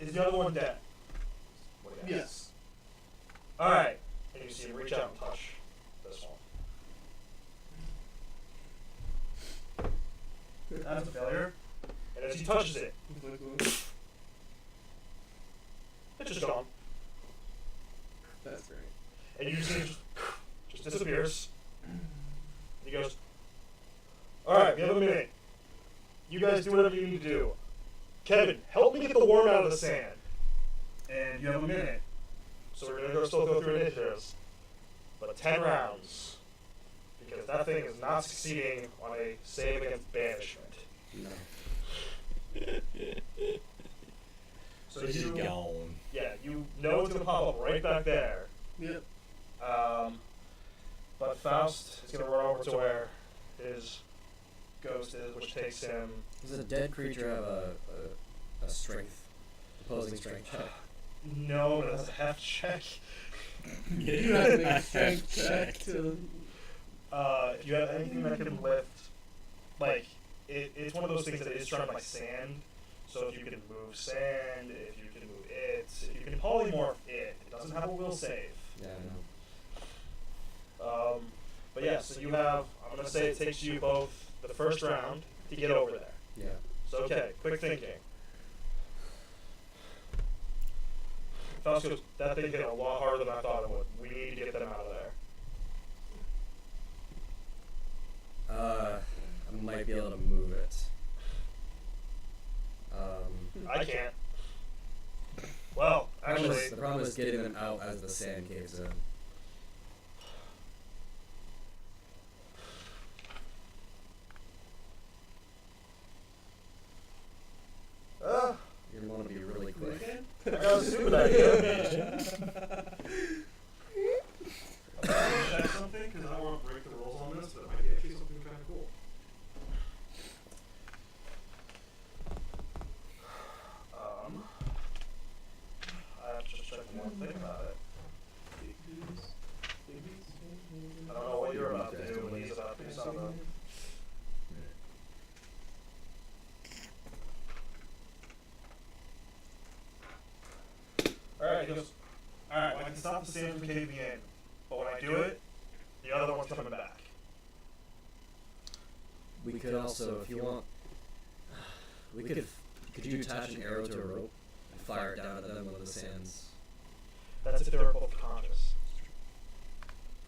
Is the other one dead? What do you guess? Yes. Alright. And you see him reach out and touch this one. That's a failure. And as he touches it, it's just gone. That's great. And you see him just disappears. And he goes, alright, we have a minute. You guys do whatever you need to do. Kevin, help me get the worm out of the sand. And you have a minute. So we're going to still go through initiatives. But 10 rounds. Because that thing is not succeeding on a save against banishment. No. So This is you, gone. yeah, you know it's going to pop up right back there. Yep. But Faust is going to run over to where his ghost is, which takes him. Does a dead creature have a strength, opposing strength check? No, but that's a half check. You have to make a strength check to. If you have anything that can lift, like, it's one of those things that is surrounded by sand. So if you can move sand, if you can move it, if you can polymorph it, it doesn't have a will save. Yeah, I know. But yeah, so you have, I'm going to say it takes you both the first round to get over there. Yeah. So okay, quick thinking. Faust goes, that thing hit a lot harder than I thought it would. We need to get them out of there. I might be able to move it. I can't. Well, actually, The problem is getting them out as the sand caves in. You want to be really quick. I got a stupid idea. I'm going to check something because I don't want to break the rules on this, but it might be actually something kind of cool. I have to just check one thing about it. I don't know what you're about to do, but he's about to do something. Alright, he goes, alright, well, I can stop the sand from caving in, but when I do it, the other one's coming back. We could also, if you want, could you attach an arrow to a rope and fire it down at them when the sand's... That's if they're both conscious.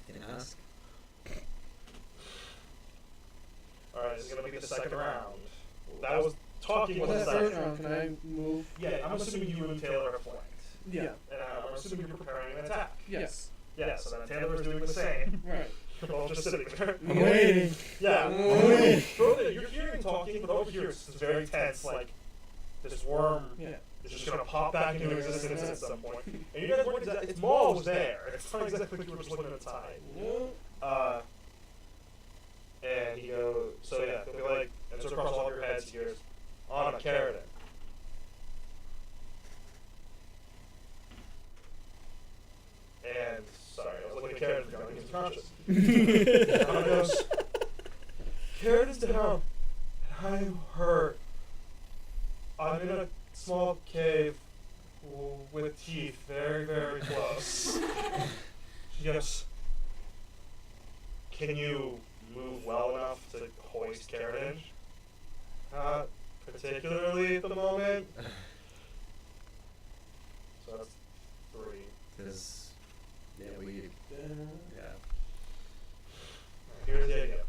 Can I ask? Alright, this is gonna be the second round. That was talking What's with that the first second. round? Can I move? Yeah, I'm assuming you and Taylor are flanked. Yeah. And I'm assuming you're preparing an attack. Yes. Yeah, so then Taylor's doing the same. Right. You're both just sitting there. I'm waiting. Yeah. I'm waiting. You're hearing talking, but over here it's very tense, like this worm Yeah. is just gonna pop back into existence at some point. And you guys weren't exactly, its maw was there. It's not exactly like you were just looking at its eye. Yeah. And he goes, so yeah, he'll be like, and so across all of your heads, he goes, on a Keratin. And, sorry, I was looking at Keratin, because he's conscious. And he goes, Keratin's down, and I'm hurt. I'm in a small cave with teeth very, very close. She goes, can you move well enough to hoist Keratin? Not particularly at the moment. So that's 3. Because, yeah, yeah. Here's the idea.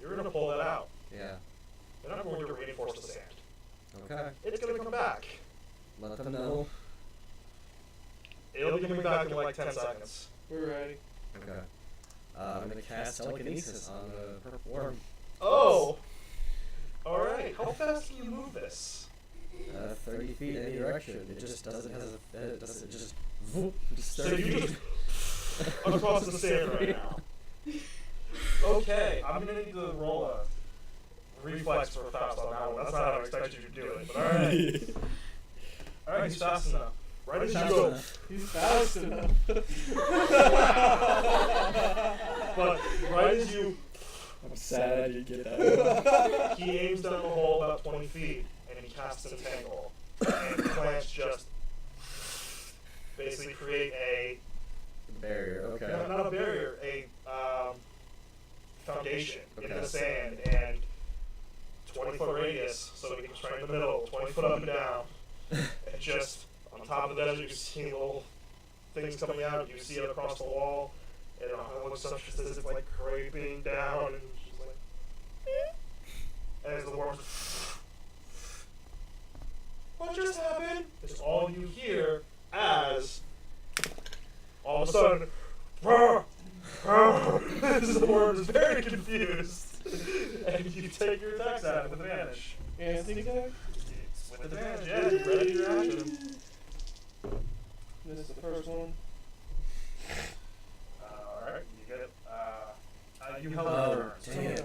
You're gonna pull that out. Yeah. And I'm going to reinforce the sand. Okay. It's gonna come back. Let them know. It'll be coming back in like 10 seconds. We're ready. Okay. I'm gonna cast telekinesis on the purple worm. Oh! Alright, how fast can you move this? 30 feet in any direction. It just doesn't have a. It doesn't just. Just So 30 you feet. just across the sand right now. Okay, I'm gonna need to roll a reflex for fast on that one. That's not how I expect you to do it, but alright. Alright, he's fast enough. Right as you go. He's fast enough. But right as you, I'm sad I didn't get that. he aims down the hole about 20 feet, and he casts Entangle. And plants just basically create a, Barrier. Okay. no, not a barrier, a foundation in Okay. the sand, and 20-foot radius, so he goes right in the middle, 20 foot up and down, and just on top of the desert, you see little things coming out, you see it across the wall, and it looks up just as it's like creeping down, and she's like, as the worms, what just happened? Is all you hear as all of a sudden, the worm is very confused, and you take your attacks out with advantage. And zigzag. With advantage, yeah, you ready your action. This is the first one. Alright, you get it. You held Oh, it. damn.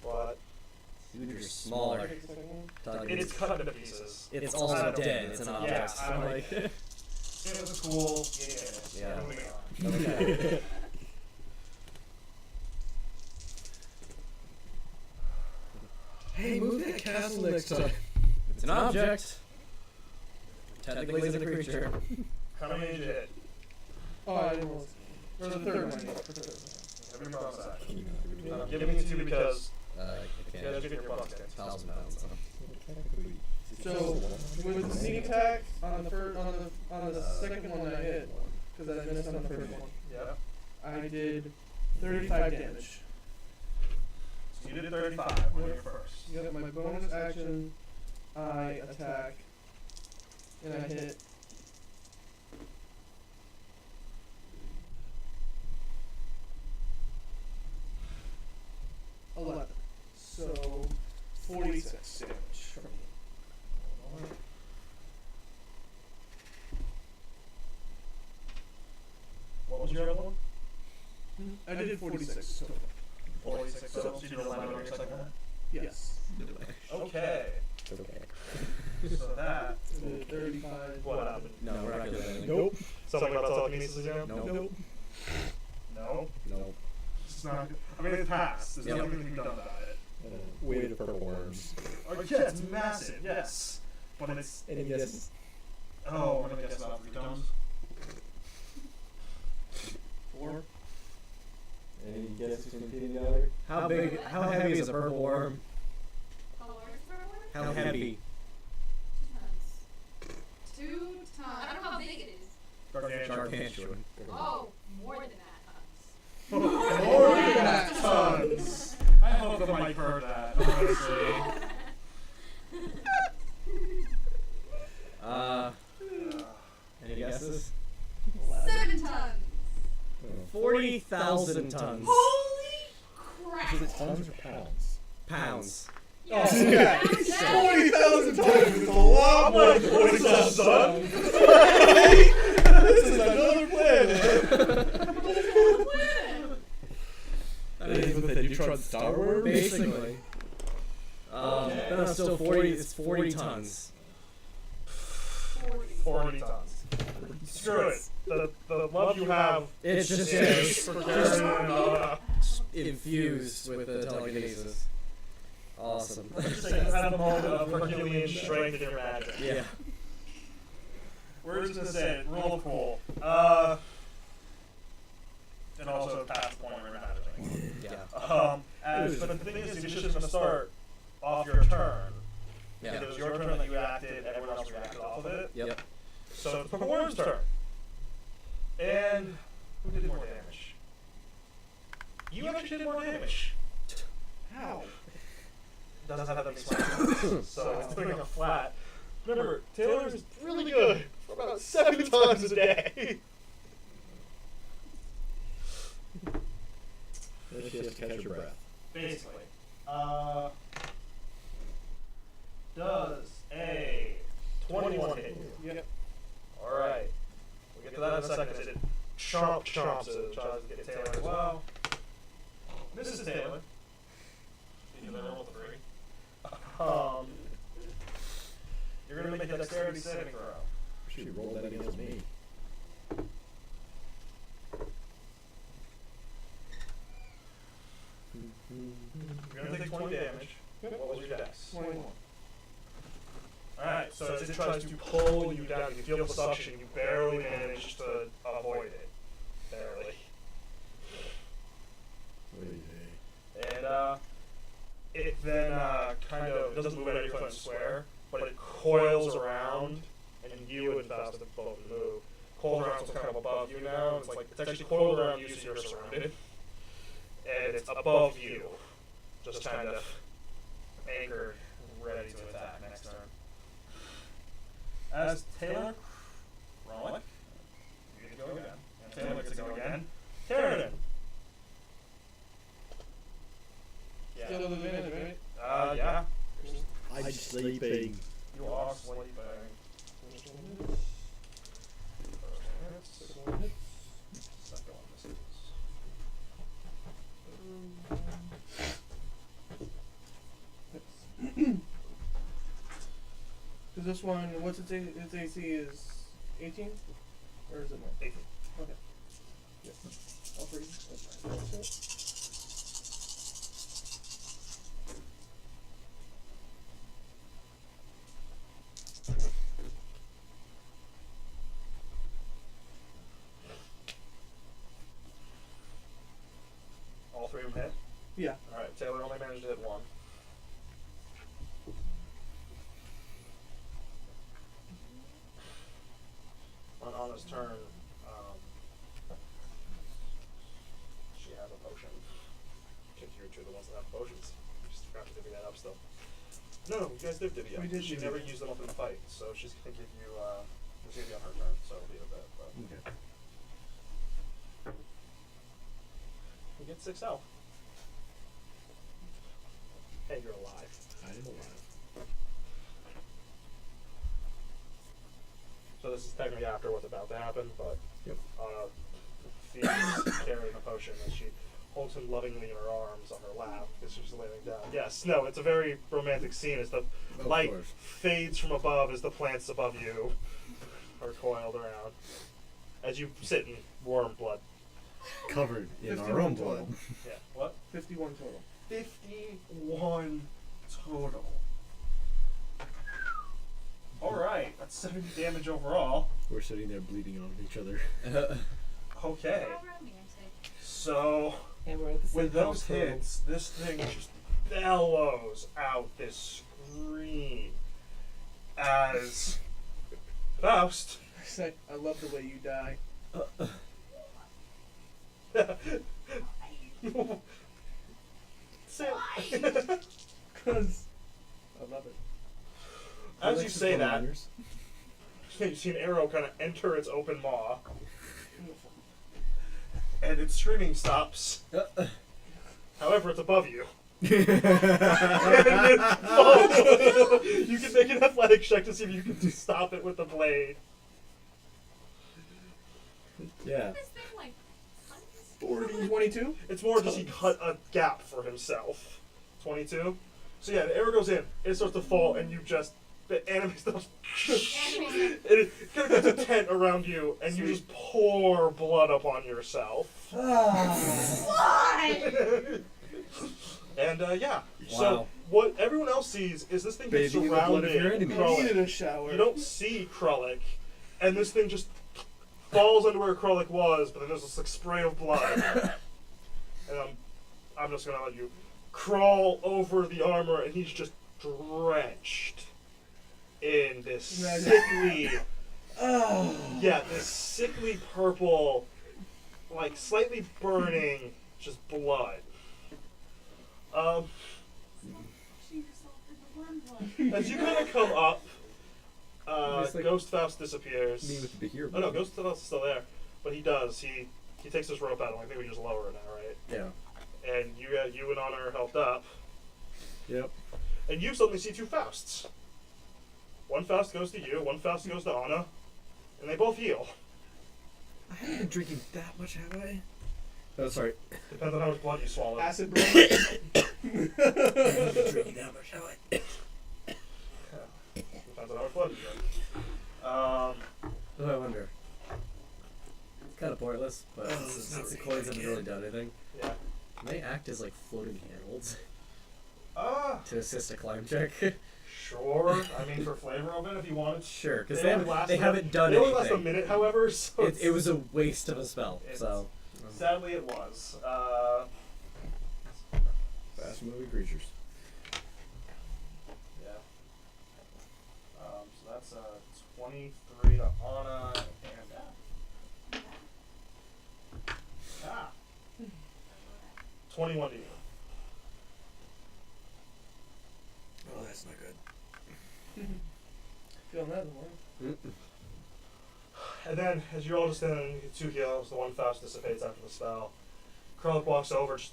But Dude, you're smaller. Take the second one. Doug, it's cut into pieces. it's also dead. It's an object. Yeah, I'm like, it was cool. Yeah. Moving on. Okay. Hey, move that castle next time. It's an object. Technically, it's a creature. How many did you hit? Oh, I didn't roll. For the third one. For the third one. Have your bonus action. I'm giving it to you because I you guys can't. get your bonus action. 1,000 pounds. So with the sneak attack on the first, on the second one I hit, because I missed on the first one, Yeah. I did 35 damage. So you did 35 when you were first. You got my bonus action, I attack, and I hit. So 46 damage from me. What was your other one? I did 46 total. 46. So you did 11 on your second one? Yes. Okay. It's okay. So that. I did 35. What happened? No, we're not doing anything. Nope. Something about telekinesis again? Nope. Nope. No. Nope. It's not. I mean, it's passed. There's Yep. nothing to be done about it. Way to purple worms. Oh, yeah, it's massive, yes. But it's. And yes, Oh, I'm gonna guess about 3 tons. 4. any guesses between Pete and the other? How big? How heavy is a purple worm? How large is our one? How heavy? 2 tons. 2 tons. I don't know how big it is. Gargantuan. Oh, more than that tons. More than that tons. I hope the mic heard that, honestly. 40,000 tons. Holy crap! Is it tons or pounds? Pounds. Yeah, Oh, yeah. that's 40,000 tons is a lot more than 40,000 tons. This is another planet. With the neutron Star Wars? Basically. No, still 40. It's 40 tons. 40 tons. Screw it. The love you have It's just is for carrying infused with the telekinesis. Awesome. just have a moment of Herculean strength in your magic. Yeah. We're just gonna say it. Roll cool. And also pass the point where magic. Yeah. But the thing is, the initiative's gonna start off your turn. Yeah. It was your turn that you acted, everyone else reacted off of it. Yep. So it's the performer's turn. And who did more damage? You actually did more damage. How? Doesn't have that many smiles. So it's putting a flat. Remember, Taylor is really good for about 7 times a day. Then she has to catch her breath. Basically. Does a 21 hit you? Yep. Alright. We'll get to that in a second. It chomps it. Tries to get Taylor as well. Mrs. Taylor. You can roll 3. You're gonna make a dexterity saving throw. She rolled that against me. You're gonna take 20 damage. What was your dex? 21. Alright, so as it tries to pull you down, you feel the suction, you barely manage to avoid it. Barely. And it then kind of doesn't move out of your foot and square, but it coils around, and you and Faust both move. Coils around, so it's kind of above you now. It's actually coiled around you, so you're surrounded, and it's above you, just kind of anchored, ready to attack next turn. As Taylor, Rollick, you get to go again. And Taylor gets to go again. Taryn. Yeah. Still with advantage, right? Yeah. I'm sleeping. You are sleeping. Second one misses. Because this one, what's its AC is 18? Or is it more? 18. Okay. Yep. All three. That's fine. That's it. All 3 of them hit? Yeah. Alright, Taylor only managed to hit 1. On his turn, she has a potion. Kick you to the ones that have potions. I just forgot to divvy that up still. No, you guys did divvy up. We did She divvy never up. used them up in the fight, so she's gonna give you, it's gonna be on her turn, so it'll be a bit, but. Okay. You get 6 health. Hey, you're alive. I am alive. So this is technically after what's about to happen, but Yep. Phoebe's carrying a potion as she holds him lovingly in her arms on her lap as she's laying down. Yes, no, it's a very romantic scene as the Of light course. fades from above as the plants above you are coiled around. As you sit in warm blood. Covered in 51 our own total. blood. Yeah, what? 51 total. 51 total. Alright, that's 70 damage overall. We're sitting there bleeding on each other. Okay. How romantic. So, And we're at the with same those house total. hits, this thing just bellows out this scream as Faust. It's like, I love the way you die. Because I love it. As you say that, you see an arrow kind of enter its open maw, and its screaming stops. However, it's above you. You can make an athletic check to see if you can stop it with the blade. Yeah. This thing like 22? It's more just he cut a gap for himself. 22. So yeah, the arrow goes in, it starts to fall, and you just the anime stuff. It kind of gets a tent around you, and you just pour blood upon yourself. Why? And yeah, so Wow. what everyone else sees is this thing gets Bathing in the blood of your surrounded enemy. I needed Krullik. a shower. You don't see Krullik, and this thing just falls under where Krullik was, but then there's this like spray of blood. And I'm just gonna let you crawl over the armor, and he's just drenched in this sickly, this sickly purple, like slightly burning, just blood. As you kind of come up, It's like- Ghost Faust disappears. Me with the big hero. Oh no, Ghost Faust is still there, but he does. He takes his rope out. I think we just lower it now, right? Yeah. And you and Honor are helped up, Yep. and you suddenly see two Fausts. One Faust goes to you, one Faust goes to Anna, and they both heal. I haven't been drinking that much, have I? Oh, sorry. Depends on how much blood you swallow. Acid brain. Drinking that much, have I? Depends on how much blood you drink. Oh, I wonder. It's kind of pointless, but since the coins haven't really done anything, Yeah. can they act as like floating handholds To assist a climb check? sure. I mean, for flavor of it, if you wanted. Sure, because They they only last haven't done They only last a anything. minute, however. So It was a waste of a spell. It's- So sadly it was. Fast moving creatures. Yeah. So that's 23 to Anna and ah. 21 to you. Oh, that's not good. Feeling that more. And then, as you're all just standing, you get two heals. The one Faust dissipates after the spell. Krullik walks over, just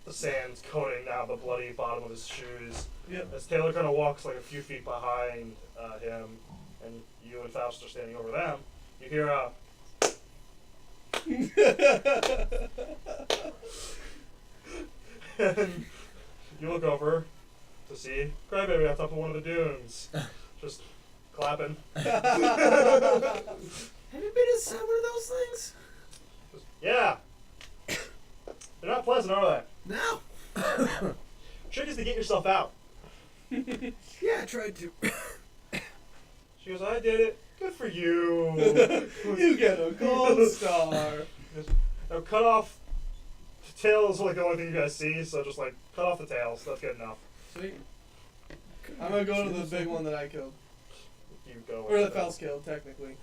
the sand's coating now the bloody bottom of his shoes. Yep. As Taylor kind of walks like a few feet behind him, and you and Faust are standing over them, you hear a. And you look over to see Crybaby on top of one of the dunes, just clapping. have you been to some of those things? Yeah. They're not pleasant, are No. they? Trick is to get yourself out. Yeah, I tried to. She goes, I did it. Good for you. You get a gold star. Now cut off the tails, like the only thing you guys see, so just like cut off the tails. That's good enough. Sweet. I'm gonna go to the big one that I killed. You go. Or with that it. Faust killed, technically.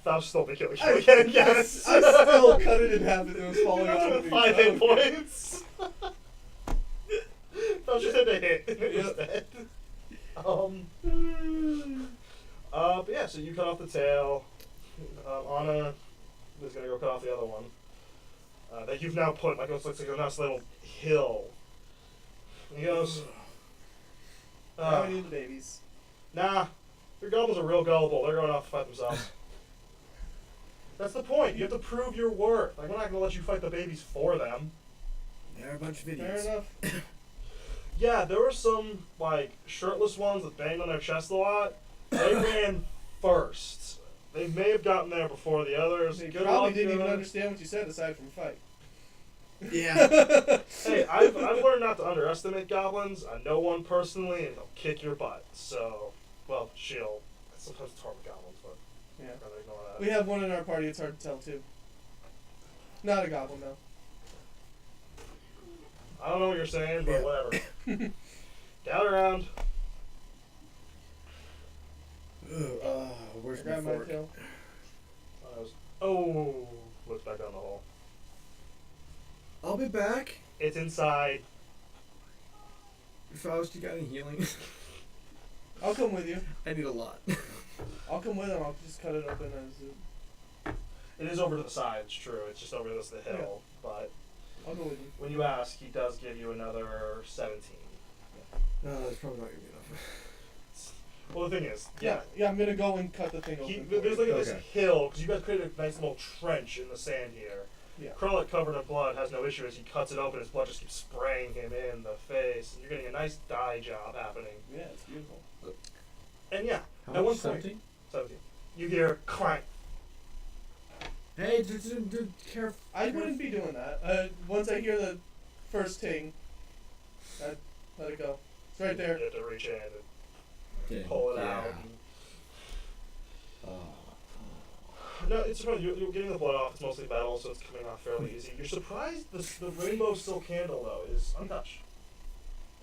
Faust stole the kill again. Yes. I still cut it in half and it was falling That's out with of me. 5 hit points. Faust just had to hit. Yep. But yeah, so you cut off the tail. Anna is gonna go cut off the other one. That you've now put, like, it looks like a nice little hill. And he goes, Now we need the babies. nah, your goblins are real gullible. They're going off to fight themselves. That's the point. You have to prove your worth. Like, we're not gonna let you fight the babies for them. There are a bunch of Fair idiots. enough. Yeah, there were some, like, shirtless ones that banged on their chest a lot. They ran first. They may have gotten there before the others. They Good probably luck, didn't even guys. understand what you said aside from fight. Yeah. Hey, I've learned not to underestimate goblins. I know one personally, and they'll kick your butt. So, well, she'll. Sometimes it's hard with goblins, but Yeah. I'd rather ignore that. We have one in our party, it's hard to tell too. Not a goblin though. I don't know what you're saying, but Yeah. whatever. Gather around. Where's I my grabbed my fork? tail. Looks back down the hole. I'll be back. It's inside. Faust, you got any healing? I'll come with you. I need a lot. I'll come with him, I'll just cut it open as It is over to the side, it's true. It's just over the hill. But I'll go with you. when you ask, he does give you another 17. No, that's probably not gonna be enough. Well, the thing is, Yeah, I'm gonna go and cut the thing open. there's like this Okay. hill, because you guys created a nice little trench in the sand here. Yeah. Krullik, covered in blood, has no issue as he cuts it open. His blood just keeps spraying him in the face, and you're getting a nice dye job happening. Yeah, it's beautiful. And yeah, How at much? one point, 17? 17, you hear clank. Hey, careful. I wouldn't be doing that. Once I hear the first ting, I'd let it go. It's right there. You have to reach in and Yeah. pull it Yeah. out. Oh. No, it's fine. You're getting the blood off. It's mostly metal, so it's coming off fairly easy. You're surprised the rainbow silk candle though is untouched.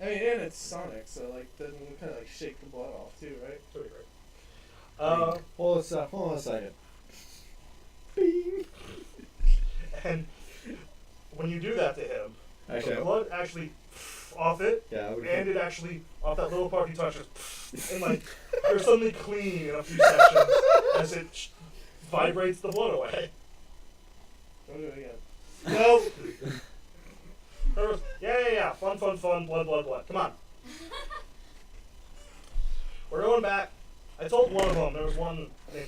I mean, and it's sonic, so like doesn't kind of like shake the blood off too, right? Pretty great. Hold on a second. Bing. And when you do that to him, Actually, the blood actually off it, yeah, I would. and it actually off that little part he touches, and like you're suddenly clean in a few sections as it vibrates the blood away. Don't do it again. No. Yeah. Fun. Blood. Come on. We're going back. I told one of them. There was one named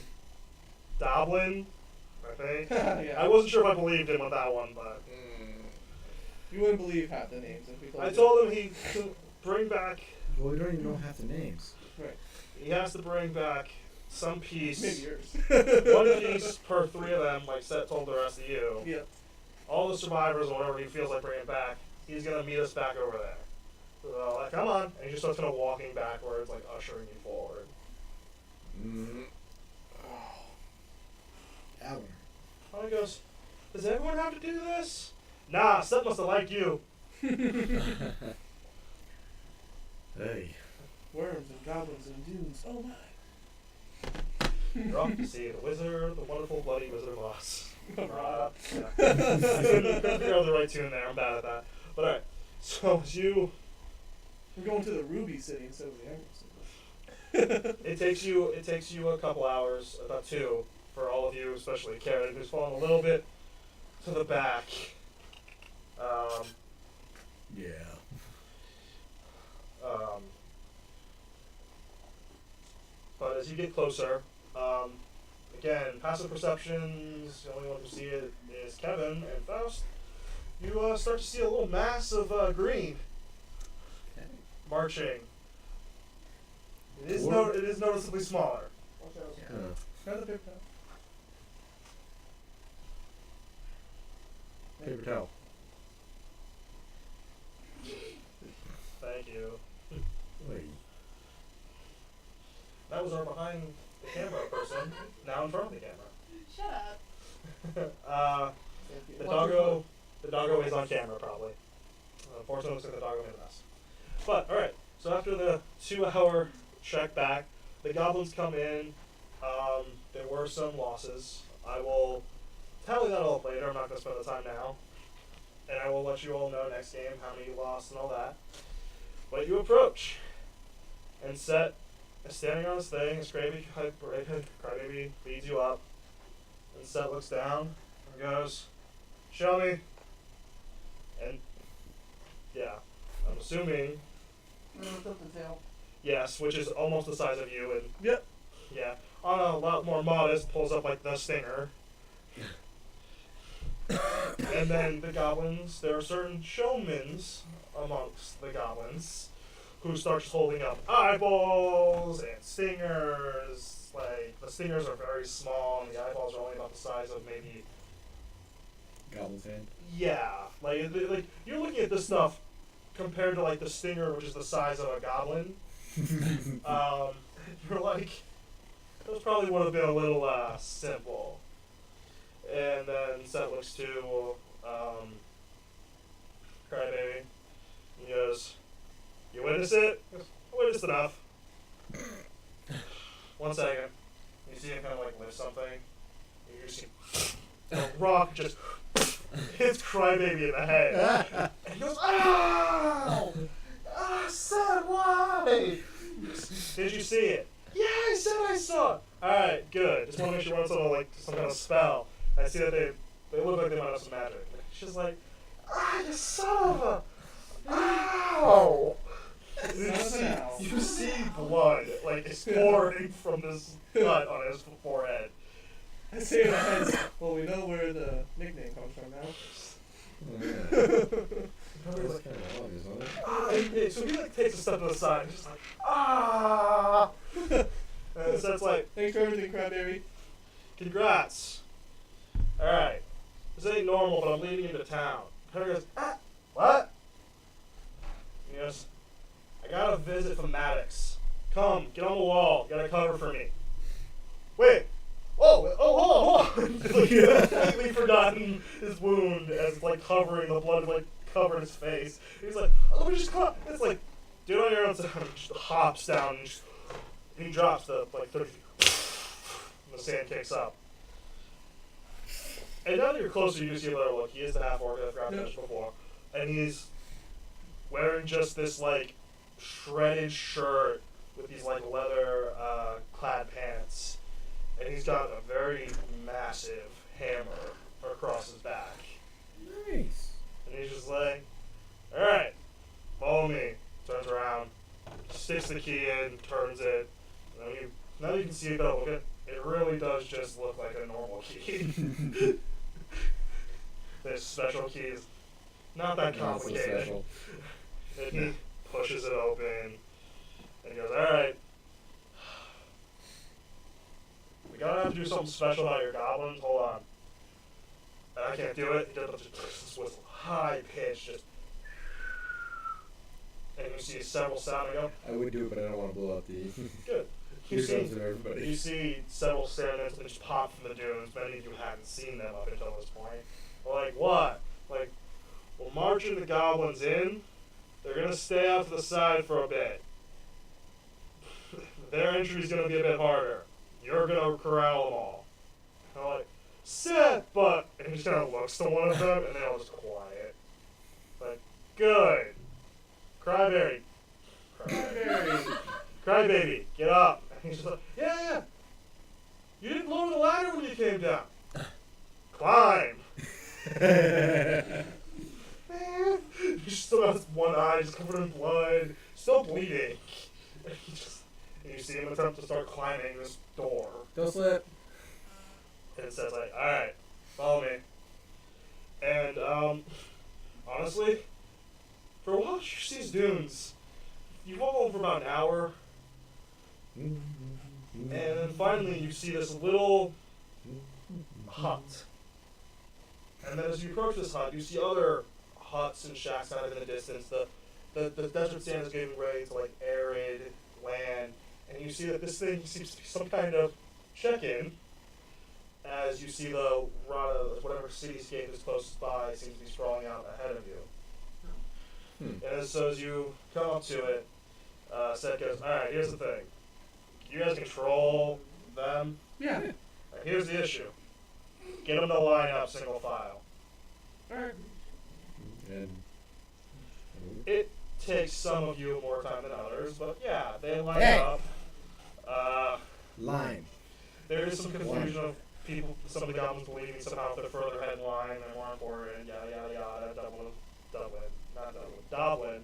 Doblin, I think. Yeah. I wasn't sure if I believed him with that one, but You wouldn't believe half the names if we told I you. told him he could bring back. Well, we don't even know half the names. Right. He has to bring back some piece. Maybe yours. One piece per 3 of them, like Seth told the rest of you. Yep. All the survivors, or whatever he feels like bringing back, he's gonna meet us back over there. So, like, come on, and he just starts kind of walking backwards, like ushering you forward. Alan. And he goes, "Does everyone have to do this?" Nah, Seth must have liked you. Hey. Worms and goblins and dunes. Oh my. You're off to see the wizard, the wonderful bloody wizard boss. Rata. Yeah. Couldn't figure out the right tune there. I'm bad at that. But alright, so as you, We're going to the Ruby City instead of the Emerald City. it takes you a couple hours, about 2, for all of you, especially Karen, who's fallen a little bit to the back. Yeah. But as you get closer, again, passive perceptions, the only one who see it is Kevin and Faust. You start to see a little mass of green Okay. marching. It is What? it is noticeably smaller. Watch out. Yeah. Grab the paper towel. Paper towel. Thank you. Wait. That was our behind the camera person. Now in front of the camera. Shut up. Thank you. The Watch your doggo is on camera probably. Unfortunately, it looks like the doggo made a mess. But alright, so after the 2-hour trek back, the goblins come in. There were some losses. I will tally that all up later. I'm not going to spend the time now. And I will let you all know next game how many you lost and all that. But you approach. And Set is standing on his thing. His crybaby leads you up. And Set looks down and goes, "Show me." And yeah, I'm assuming Lift up the tail. yes, which is almost the size of you, and Yep. yeah, on a lot more modest, pulls up like the stinger. And then the goblins, there are certain showmans amongst the goblins who start just holding up eyeballs and stingers. Like, the stingers are very small and the eyeballs are only about the size of maybe, Goblin's hand. yeah, like you're looking at this stuff compared to like the stinger, which is the size of a goblin. You're like, those probably would have been a little simple. And then Set looks to Crybaby. He goes, "You witness it?" He goes, "I witnessed enough." 1 second. You see him kind of like lift something. And you see a rock just hits Crybaby in the head. And he goes, "Ow! Ah, Set, why?" "Did you see it?" "Yeah, I said I saw it." "Alright, good. Just want to make sure we're on some kind of spell." I see that they look like they might have some magic. And she's like, you son of a... Ow! You see blood, like, it's pouring from this cut on his forehead. I say in my head, well, we know where the nickname comes from now. Oh, yeah. That's kind of odd, isn't it? So he like takes a step to the side, and just like, ah! And so it's like, Thanks for everything, Cranberry. congrats. Alright, this ain't normal, but I'm leading you to town. Peril goes, what? He goes, I got a visit from Maddox. Come, get on the wall, you got a cover for me. Wait, hold on. Like, he had completely forgotten his wound as like covering the blood, like covering his face. He's like, let me just come. It's like, do it on your own time. He just hops down and he drops the like 30 feet. And the sand kicks up. And now that you're closer, you do see a better look. He is the half orc that I forgot to mention before, and he's wearing just this like shredded shirt with these like leather clad pants. And he's got a very massive hammer across his back. Nice. And he's just like, alright, follow me. Turns around, sticks the key in, turns it. And now you can see it better. Look at it really does just look like a normal key. This special key is not that complicated. So And he pushes it open and he goes, alright. We gotta have to do something special about your goblins. Hold on. And I can't do it. He does this whistle, high pitch, just. And you see several sounding up. I would do it, but I don't want to blow up the. Good. Here comes everybody. You see several standards that just pop from the dunes. Many of you hadn't seen them up until this point. Like, what? Like, we're marching the goblins in. They're gonna stay out to the side for a bit. Their entry's gonna be a bit harder. You're gonna corral them all. And I'm like, Seth, but... And he just kind of looks to one of them, and they all just quiet. Like, good. Cryberry. Crybaby, get up. And he's just like, yeah. You didn't lower the ladder when you came down. Climb. Man. He still has one eye just covered in blood, still bleeding. And you see him attempt to start climbing this door. Don't slip. And it says like, alright, follow me. And honestly, for a while you see these dunes. You walk along for about an hour, and then finally you see this little hut. And then as you approach this hut, you see other huts and shacks out in the distance. The desert sand is getting ready to like arid land. And you see that this thing seems to be some kind of check-in, as you see the Rata, whatever cityscape is close by, seems to be sprawling out ahead of you. And so as you come up to it, Seth goes, alright, here's the thing. You guys control them? Yeah. Right, here's the issue. Get them to line up single file. Alright. And It takes some of you more time than others, but yeah, they line Hey. up. line. There is some confusion of people, some of the goblins believing somehow if they're further ahead in line, they're more important, yada yada yada. Dublin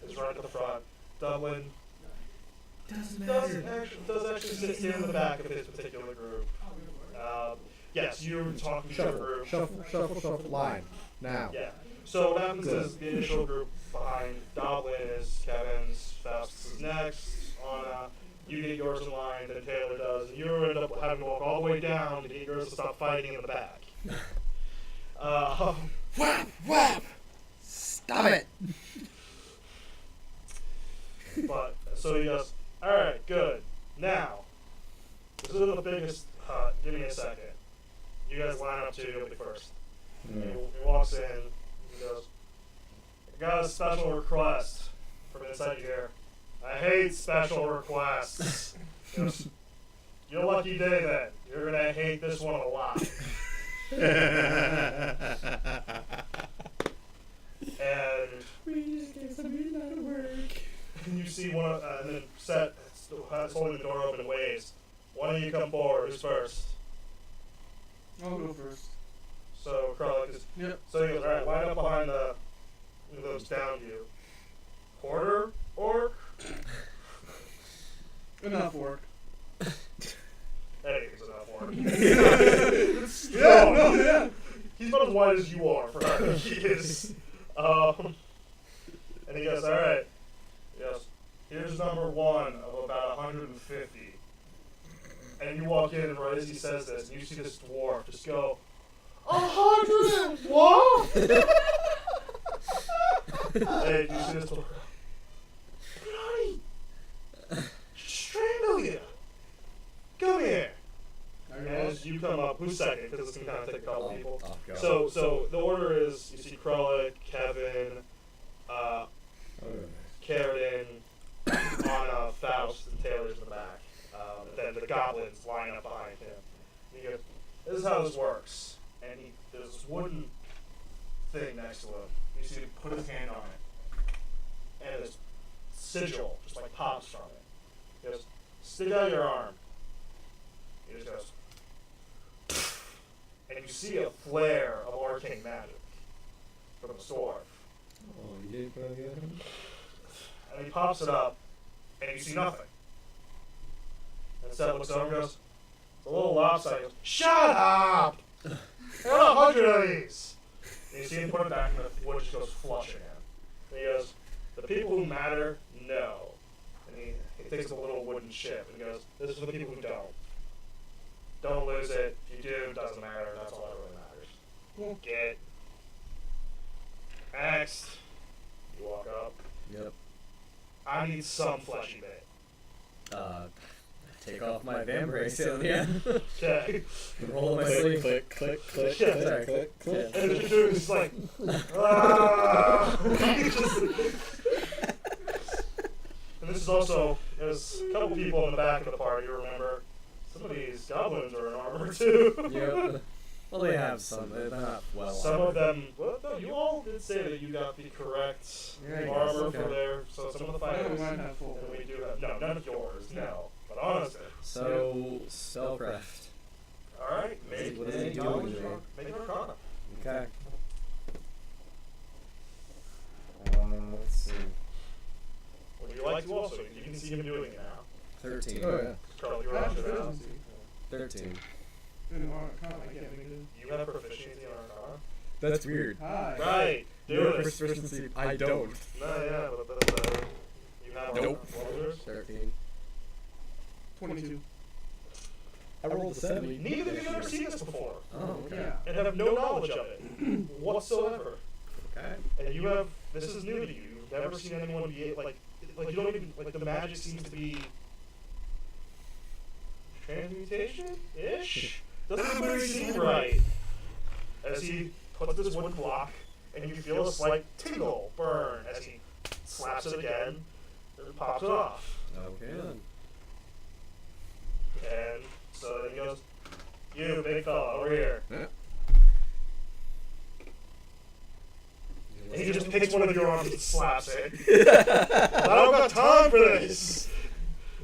is right at the front. Dublin does actually sit here in the back of his particular group. Yes, you're talking to your group. Shuffle. Line. Now. Yeah. So what happens is the initial group behind Dublin is Kevin's, Faustus is next, Anna, you get yours in line, then Taylor does, and you end up having to walk all the way down to get yours to stop fighting in the back. Whap! Stop it! But, so he goes, alright, good. Now, this is the biggest hut. Give me a second. You guys line up too, you'll be first. He walks in, he goes, I got a special request from inside here. I hate special requests. He goes, your lucky day then. You're gonna hate this one a lot. And we just get some midnight work. and you see one of, and then Seth is holding the door open and waves. One of you come forward. Who's first? I'll go first. So Kralik is. Yep. So he goes, alright, line up behind those down you. Porter, orc? Enough work. Anything's enough work. Yeah, no, yeah. He's about as wide as you are for how big he is. And he goes, alright. He goes, here's number 1 of about 150. And you walk in, and right as he says this, and you see this dwarf just go, 100 and what? And you see this dwarf go, bloody, strangle you. Come here. And as you come up, who's second? Because it's going to kind of take a couple people. Go. So the order is, you see Kralik, Kevin, Carradine, Anna, Faust, and Taylor's in the back. Then the goblins line up behind him. And he goes, this is how this works. And there's this wooden thing next to him. You see him put his hand on it. And this sigil just like pops from it. He goes, stick out your arm. He just goes, and you see a flare of arcane magic from the dwarf. Oh, you did put on the other one? And he pops it up, and you see nothing. And Seth looks over and goes, it's a little lopsided. He goes, shut up! I got 100 of these! And you see him put it back, and the wood just goes flushing him. And he goes, the people who matter, no. And he takes a little wooden ship, and he goes, this is for the people who don't. Don't lose it. If you do, it doesn't matter. That's all that really matters. Cool. Get. Next. You walk up. Yep. I need some fleshy bit. Take off my vambrace, yeah. Okay. Roll my sleeve. Click, click, click, Yeah. click, click, click. And the dude is like, ah! And this is also, there's a couple people in the back of the party, remember? Some of these goblins are in armor too. Yep. Well, they have some. They're not well. Some of them, well, no, you all did say that you got the correct Yeah, I guess, armor okay. for their, so some of the I know fighters. we might have full. And we do have, no, none of yours, no. But honestly. So, spellcraft. Alright, make What is a he doing knowledge today? roll. Make an arcana. Okay. Let's see. Would you like to also? You can see him doing it now. 13. Oh, yeah. Carl, you're That's after that. proficiency. 13. In Arcana, I can't make it. You have proficiency in arcana? That's weird. Hi. Right. Do Your it. proficiency, I don't. No, yeah, but you have Nope. what was yours? 13. 22. I rolled a 7. Neither of you have ever seen this before. Oh, okay. Yeah. And have no knowledge of it whatsoever. Okay. And you have, this is new to you. You've never seen anyone be, like you don't even, like the magic seems to be transmutation-ish? Doesn't really seem right. As he puts this wooden block, and you feel a slight tingle burn as he slaps it again, and pops it off. Okay then. And so then he goes, you big fella, over here. Yeah. And he just takes one of your arms and slaps it. I don't got time for this!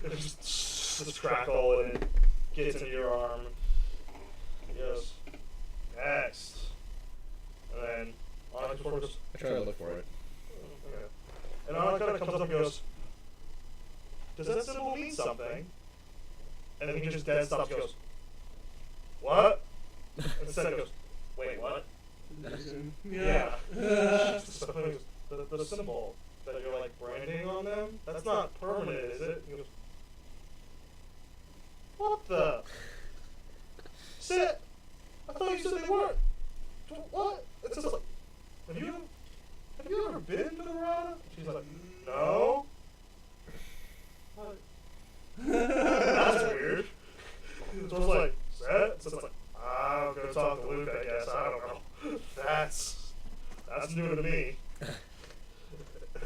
And just crackle and it gets into your arm. He goes, next. And then Anna goes, I try to look for it. okay. And Anna kind of comes up and goes, does that symbol mean something? And then he just dead stops and goes, what? And Seth goes, wait, what? Yeah. The symbol that you're like branding on them, that's not permanent, is it? He goes, what the? Sit! I thought you said they weren't. What? It's just like, have you ever been to the Rata? She's like, no. What? That's weird. So I was like, set? So it's like, I'm gonna talk to Luke, I guess. I don't know. That's new to me.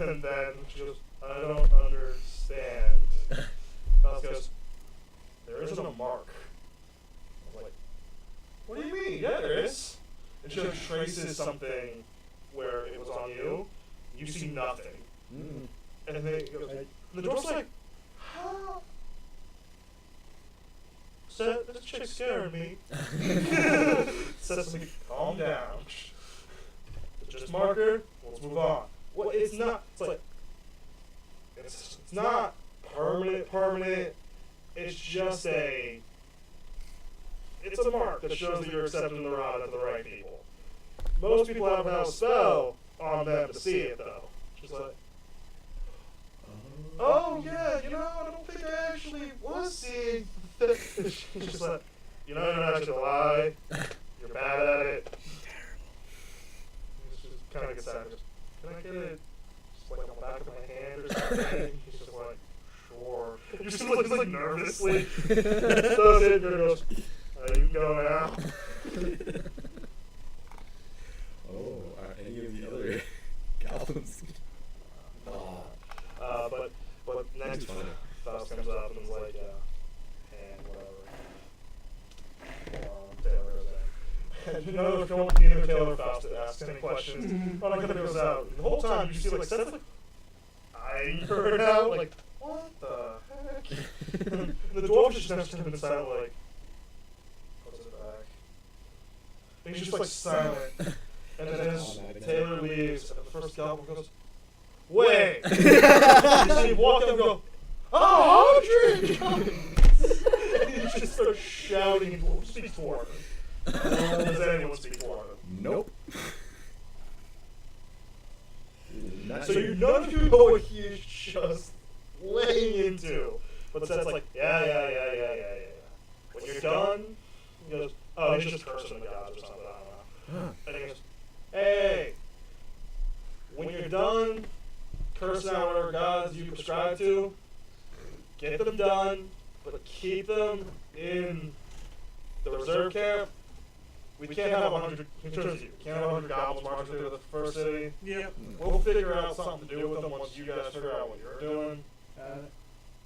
And then she goes, I don't understand. Faust goes, there isn't a mark. I was like, what do you mean? Yeah, there is. And she like traces something where it was on you. You see nothing. Mm. And then it goes, and the dwarf's like, how? Seth, this chick's scaring me. Seth's like, calm down. Just mark her, let's move on. Well, it's not, it's like, it's not permanent. It's just it's a mark that shows that you're accepting the Rata to the right people. Most people have a spell on them to see it, though. Just like, oh yeah, I don't think I actually was seeing. She's just like, you're not actually lie. You're bad at it. It's just kind of gets sad. Just, can I get it? Just like on the back of my hand or something? He's just like, sure. You're just like nervously. Does it? And goes, you can go now. Oh, are any of the other goblins? But next Faust comes up and is like, and whatever. Taylor goes in. And neither Taylor or Faust asks any questions. Rata goes out. And the whole time you see like Seth's like eyeing her now, like, what the heck? And the dwarf just next to him and silent, like, puts it back. And he's just like silent. And then as Taylor leaves, and the first goblin goes, wait! And so you walk up and go, oh, Aldrich! And you just start shouting, and who speaks for him? Does anyone speak for him? Nope. So none of you know what he is just laying into. But Seth's like, yeah. When you're done, he goes, oh, he's just cursing the gods or something, I don't know. And he goes, hey, when you're done cursing out whatever gods you prescribe to, get them done, but keep them in the reserve camp. We can't have 100. We can't have 100 goblins marching through the first city. Yep. We'll figure out something to do with them once you guys figure out what you're doing.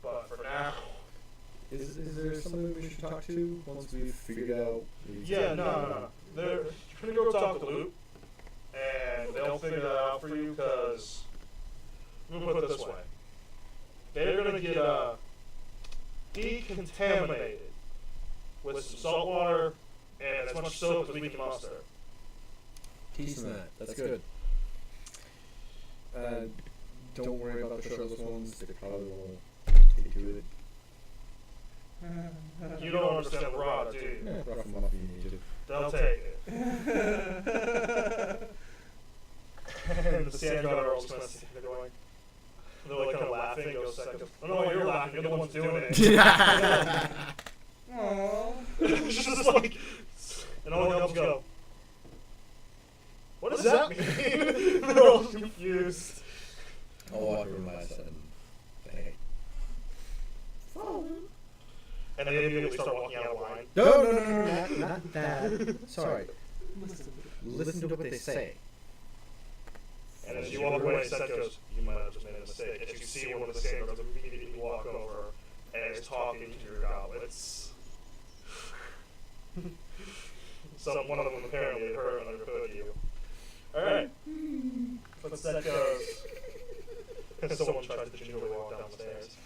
But for now, Is there someone we should talk to once we've figured out? yeah, no. You're gonna go talk to Luke, and they'll figure that out for you. Because let me put it this way: they're gonna get decontaminated with some salt water and as much soap as we can muster. Teasing that. That's good. Don't worry about the shirtless ones. They probably won't take to it. You don't understand the Rata, do you? Yeah, rough them up if you need to. They'll take it. And the sand guard are also going to they're going. They're like kind of laughing. Goes second. Oh no, you're laughing. You're the ones doing it. Aww. It's just like, and all the elves go, what does that mean? They're all confused. I'll walk over to my side and say, hey. And they immediately start walking out of line. No, not that. Sorry. Listen to what they say. And as you walk away, Seth goes, you might have just made a mistake. As you see one of the sand guards immediately walk over and is talking to your goblins. One of them apparently had heard and understood you. Alright. But Seth goes, someone tries to gingerly walk down the stairs.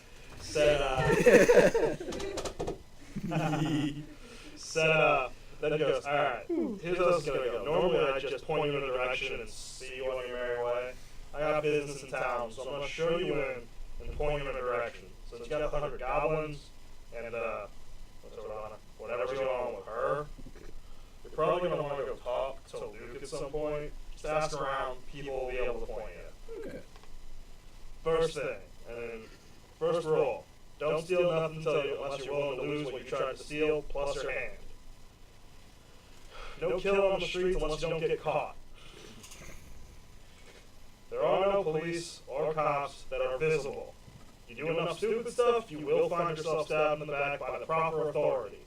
Then goes, alright, here's how this is gonna go. Normally I just point you in a direction and see you on your merry way. I got business in town, so I'm gonna show you in and point you in a direction. So it's got 100 goblins, and whatever's going on with her, you're probably gonna want to go talk to Luke at some point. Just ask around, people will be able to point you. Okay. First thing, and then first rule, don't steal nothing unless you're willing to lose what you tried to steal, plus your hand. No killing on the streets unless you don't get caught. There are no police or cops that are visible. You do enough stupid stuff, you will find yourself stabbed in the back by the proper authority.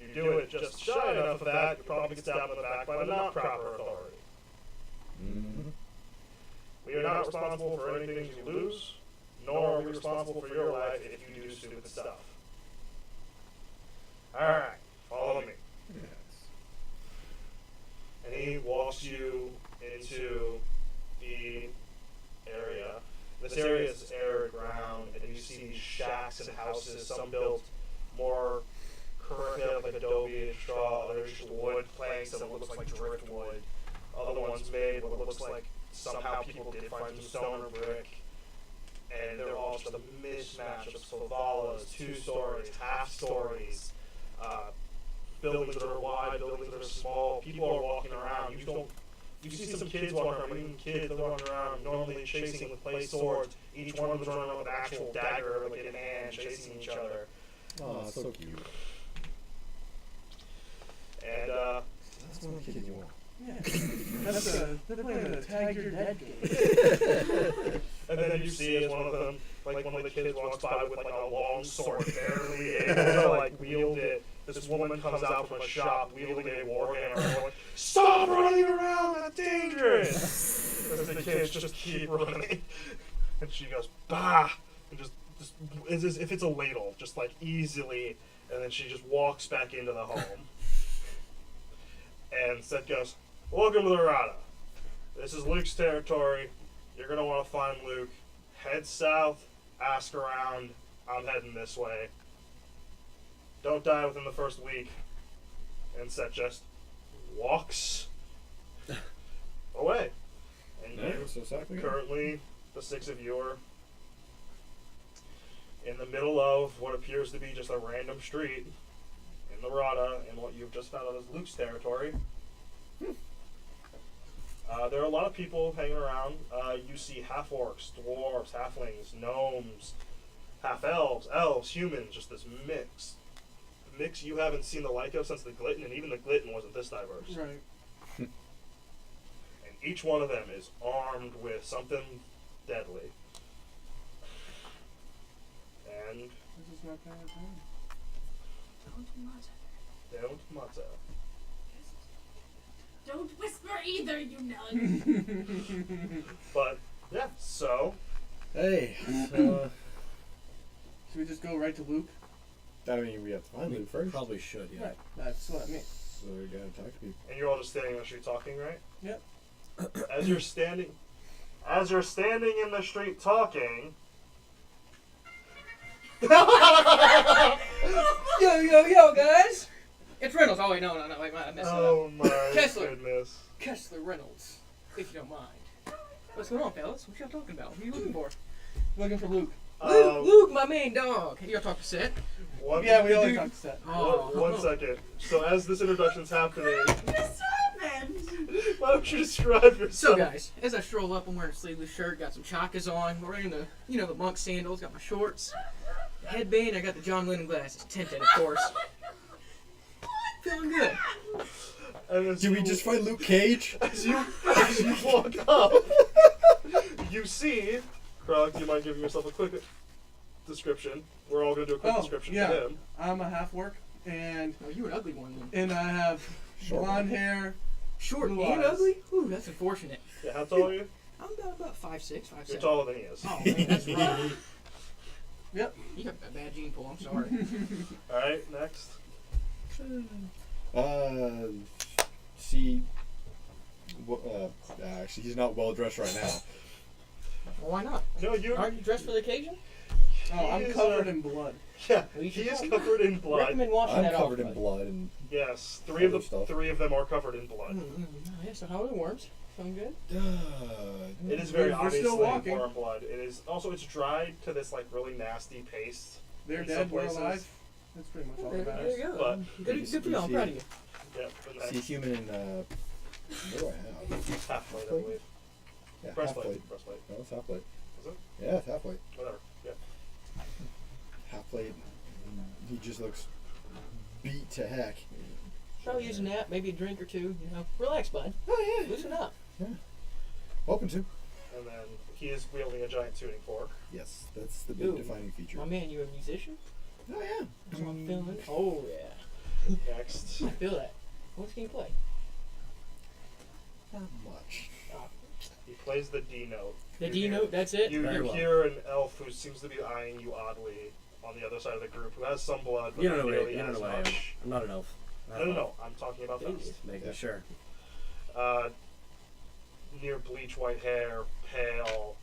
You do it just shy enough of that, you'll probably get stabbed in the back by the not proper authority. Mm-hmm. We are not responsible for anything you lose, nor are we responsible for your life if you do stupid stuff. Alright, follow me. And he walks you into the area. This area is arid ground, and you see these shacks and houses, some built more currently have like adobe and straw, others just wood planks that looks like driftwood. Other ones made what looks like somehow people did find some stone or brick. And they're all just a mismatch of sovalas, 2 stories, half stories, buildings that are wide, buildings that are small. People are walking around. You see some kids walking around, even kids that are running around, normally chasing with play swords. Each one of them's running around with an actual dagger, like in hand, chasing each other. Oh, so cute. And That's one kid you want. Yeah. They're playing the tag your dead game. and then you see as one of them, like one of the kids walks by with like a long sword, barely able to like wield it. This woman comes out from a shop wielding a warhammer, and like, "Stop running around! That's dangerous!" As the kids just keep running, and she goes, "Bah!" and just it's as if it's a ladle, just like easily, and then she just walks back into the home. And Seth goes, "Welcome to the Rata. This is Luke's territory. You're gonna want to find Luke. Head south, ask around. I'm heading this way. Don't die within the first week." And Seth just walks away. And you, currently, the 6 of you are in the middle of what appears to be just a random street in the Rata, in what you've just found out is Luke's territory. There are a lot of people hanging around. You see half-orcs, dwarves, halflings, gnomes, half-elves, elves, humans, just this mix you haven't seen the like of since the Glitten, and even the Glitten wasn't this diverse. Right. And each one of them is armed with something deadly. And This is not kind of thing. don't mutter. Don't whisper either, you nug. But, yeah, so... Hey, Should we just go right to Luke? I mean, we have to find Luke first. Probably should, yeah. Right. That's what I mean. So we gotta talk to people. And you're all just standing in the street talking, right? Yep. As you're standing in the street talking... Yo, guys! It's Reynolds. Oh, wait, no, wait, I messed it up. Oh my Kessler. goodness. Kessler Reynolds, if you don't mind. What's going on, fellas? What y'all talking about? What are you looking for? Looking for Luke. Luke, my main dog. You gotta talk to Seth. Yeah, we always talk to Seth. One second. So as this introduction's happening, Just happened. why don't you describe yourself? So, guys, as I stroll up, I'm wearing a sleeveless shirt, got some chakas on, wearing the monk sandals, got my shorts, headband, I got the John Lennon glasses, tinted, of course. Feeling good. And as Did we you- just find Luke Cage? As you walk up, you see... Krog, do you mind giving yourself a quick description? We're all going to do a quick description yeah. to him. I'm a half-orc, and Oh, you an ugly one, then. I have Short blonde hair. Short Blue and eyes. ugly? Ooh, that's unfortunate. Yeah, how tall are you? I'm about 5'6", 5'7". You're taller than he is. Oh, man, that's rough. Yep. You got a bad gene pool, I'm sorry. Alright, next. See, actually, he's not well dressed right now. Well, why not? No, you... Aren't you dressed for the occasion? Oh, I'm is, covered in blood. Yeah, Well, you he should is go. covered in blood. Recommend washing I'm that off. covered in buddy. blood and Yes, Other stuff. three of them are covered in blood. Yeah, so how are the worms? Feeling good? It is very We're obviously still walking. worm blood. It is also it's dried to this like really nasty paste. They're in dead, some we're places. alive. That's pretty much all There, that there matters. you go. But- Good for you. I'm proud of you. Yep, and see that's human in what do I have? half plate, I believe. Yeah, half Breastplate. plate. Breastplate. No, it's half plate. Is it? Yeah, it's half plate. Whatever. Yeah. Half plate. He just looks beat to heck. Probably use a nap, maybe a drink or two. Relax, bud. Oh yeah. Loosen up. Open to. And then he is wielding a giant tuning fork. Yes, that's the big Ooh. defining feature. My man, you a musician? Oh yeah. That's what I'm feeling. Oh yeah, Next. I feel that. What can you play? Not much. He plays the D note. The You D hear- note. That's it. You Very well. hear an elf who seems to be eyeing you oddly on the other side of the group, who has some blood, but You don't not know nearly what I am. as I am. much. I'm not an elf. No. I'm talking about Dude. Fest. Just making Yeah. sure. Near bleach white hair, pale,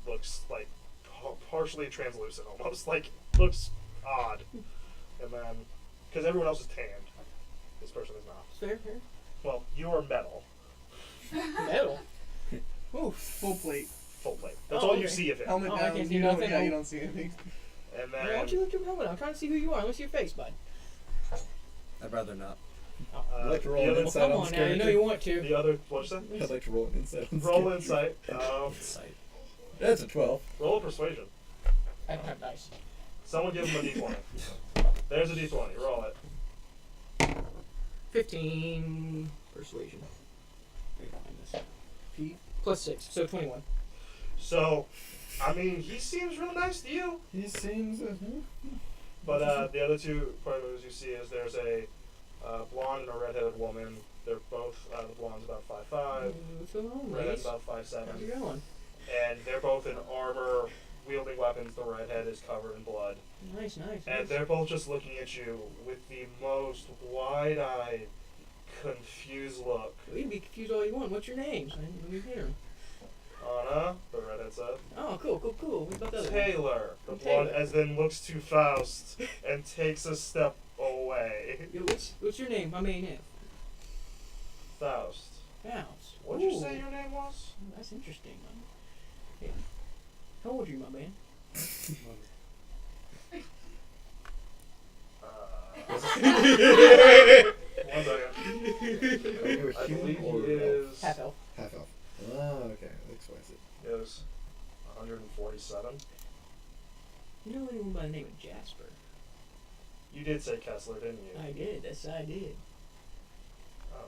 looks like partially translucent almost, like looks odd. And then Because everyone else is tanned. This person is not. Fair, fair. Well, you are metal. Metal. Oh, full plate. Full plate. That's Oh, all okay. you see of him. Helmet Oh, I down. can't see You don't, nothing. yeah, you don't see anything. And Why don't you then lift your helmet? I'm trying to see who you are. Let me see your face, bud. I'd rather not. I'd like to roll the an other, insight Come on on this now, you know character. you want to. the other, what'd you say? I'd like to roll an insight on this Roll character. insight. Sight. That's a 12. Roll a persuasion. I don't have dice. Someone give him a d20. There's a d20. Roll it. 15 persuasion. Wait, find this. Pete? Plus 6, so 21. So, I mean, he seems real nice to you. He seems. But the other two photos you see is there's a blonde and a redheaded woman. They're both, the blonde's about 5'5", What's going on, redhead's ladies? about How's 5'7", it going? and they're both in armor, wielding weapons. The redhead is covered in blood. Nice, nice. And nice. they're both just looking at you with the most wide-eyed, confused look. You can be confused all you want. What's your name? Let me hear 'em. Anna, the redhead said. Oh, cool, cool, cool. What about the other one? Taylor, the Taylor. blonde, as then looks to Faust and takes a step away. Yo, what's your name? My main name. Faust. House. What'd you say your name was? That's interesting, man. Yeah. How old are you, my man? One second. I believe he is. Half elf. Half elf. Oh, okay. That explains it. Is 147. You know anyone by the name of Jasper? You did say Kessler, didn't you? I did. That's I did. Oh,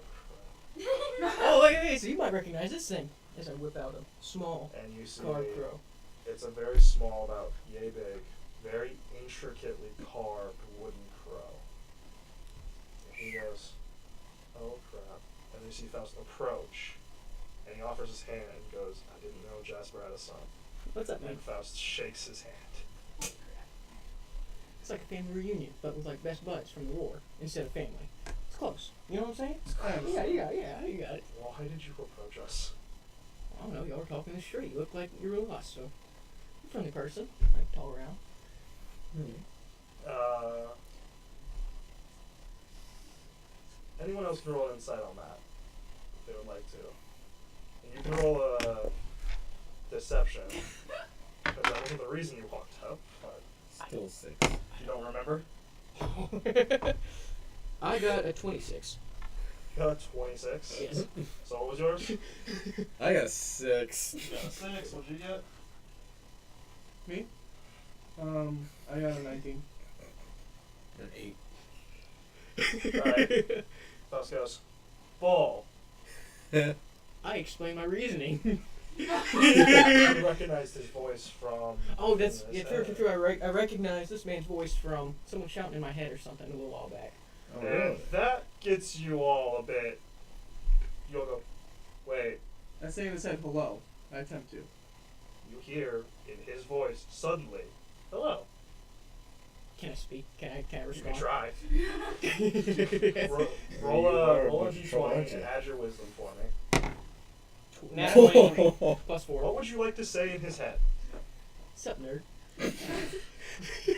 Oh, look at this. You might recognize this thing. As I whip out a small crap. And you see card crow. it's a very small, about yay big, very intricately carved wooden crow. And he goes, oh crap. And you see Faust approach, and he offers his hand and goes, I didn't know Jasper had a son. What's up, man? And Faust shakes his hand. It's like a family reunion, but with like best buds from the war instead of family. It's close. You know what I'm saying? Yeah, you got it. Why did you approach us? I don't know. Y'all were talking in the street. You look like you're real lost, so. You're a friendly person. Like tall around. Anyone else can roll an insight on that, if they would like to. And you can roll a deception, because that wasn't the reason you walked up, but Still 6. you don't remember. I got a 26. You got a 26. Yes. So what was yours? I got a 6. You got a 6. What'd you get? Me? I got a 19. An 8. Alright. Faust goes, ball. I explained my reasoning. You recognized his voice from. Oh, that's this, true. I recognize this man's voice from someone shouting in my head or something a little while back. Oh, And really? that gets you all a bit. You'll go, wait. I say and said hello. I attempt to. You hear in his voice suddenly, hello. Can I speak? Can I You can respond? try. Yes. Roll You a are roll a much trouble, d20 aren't you? and add your wisdom for me. Nat 20 plus 4. What would you like to say in his head? What's up, nerd?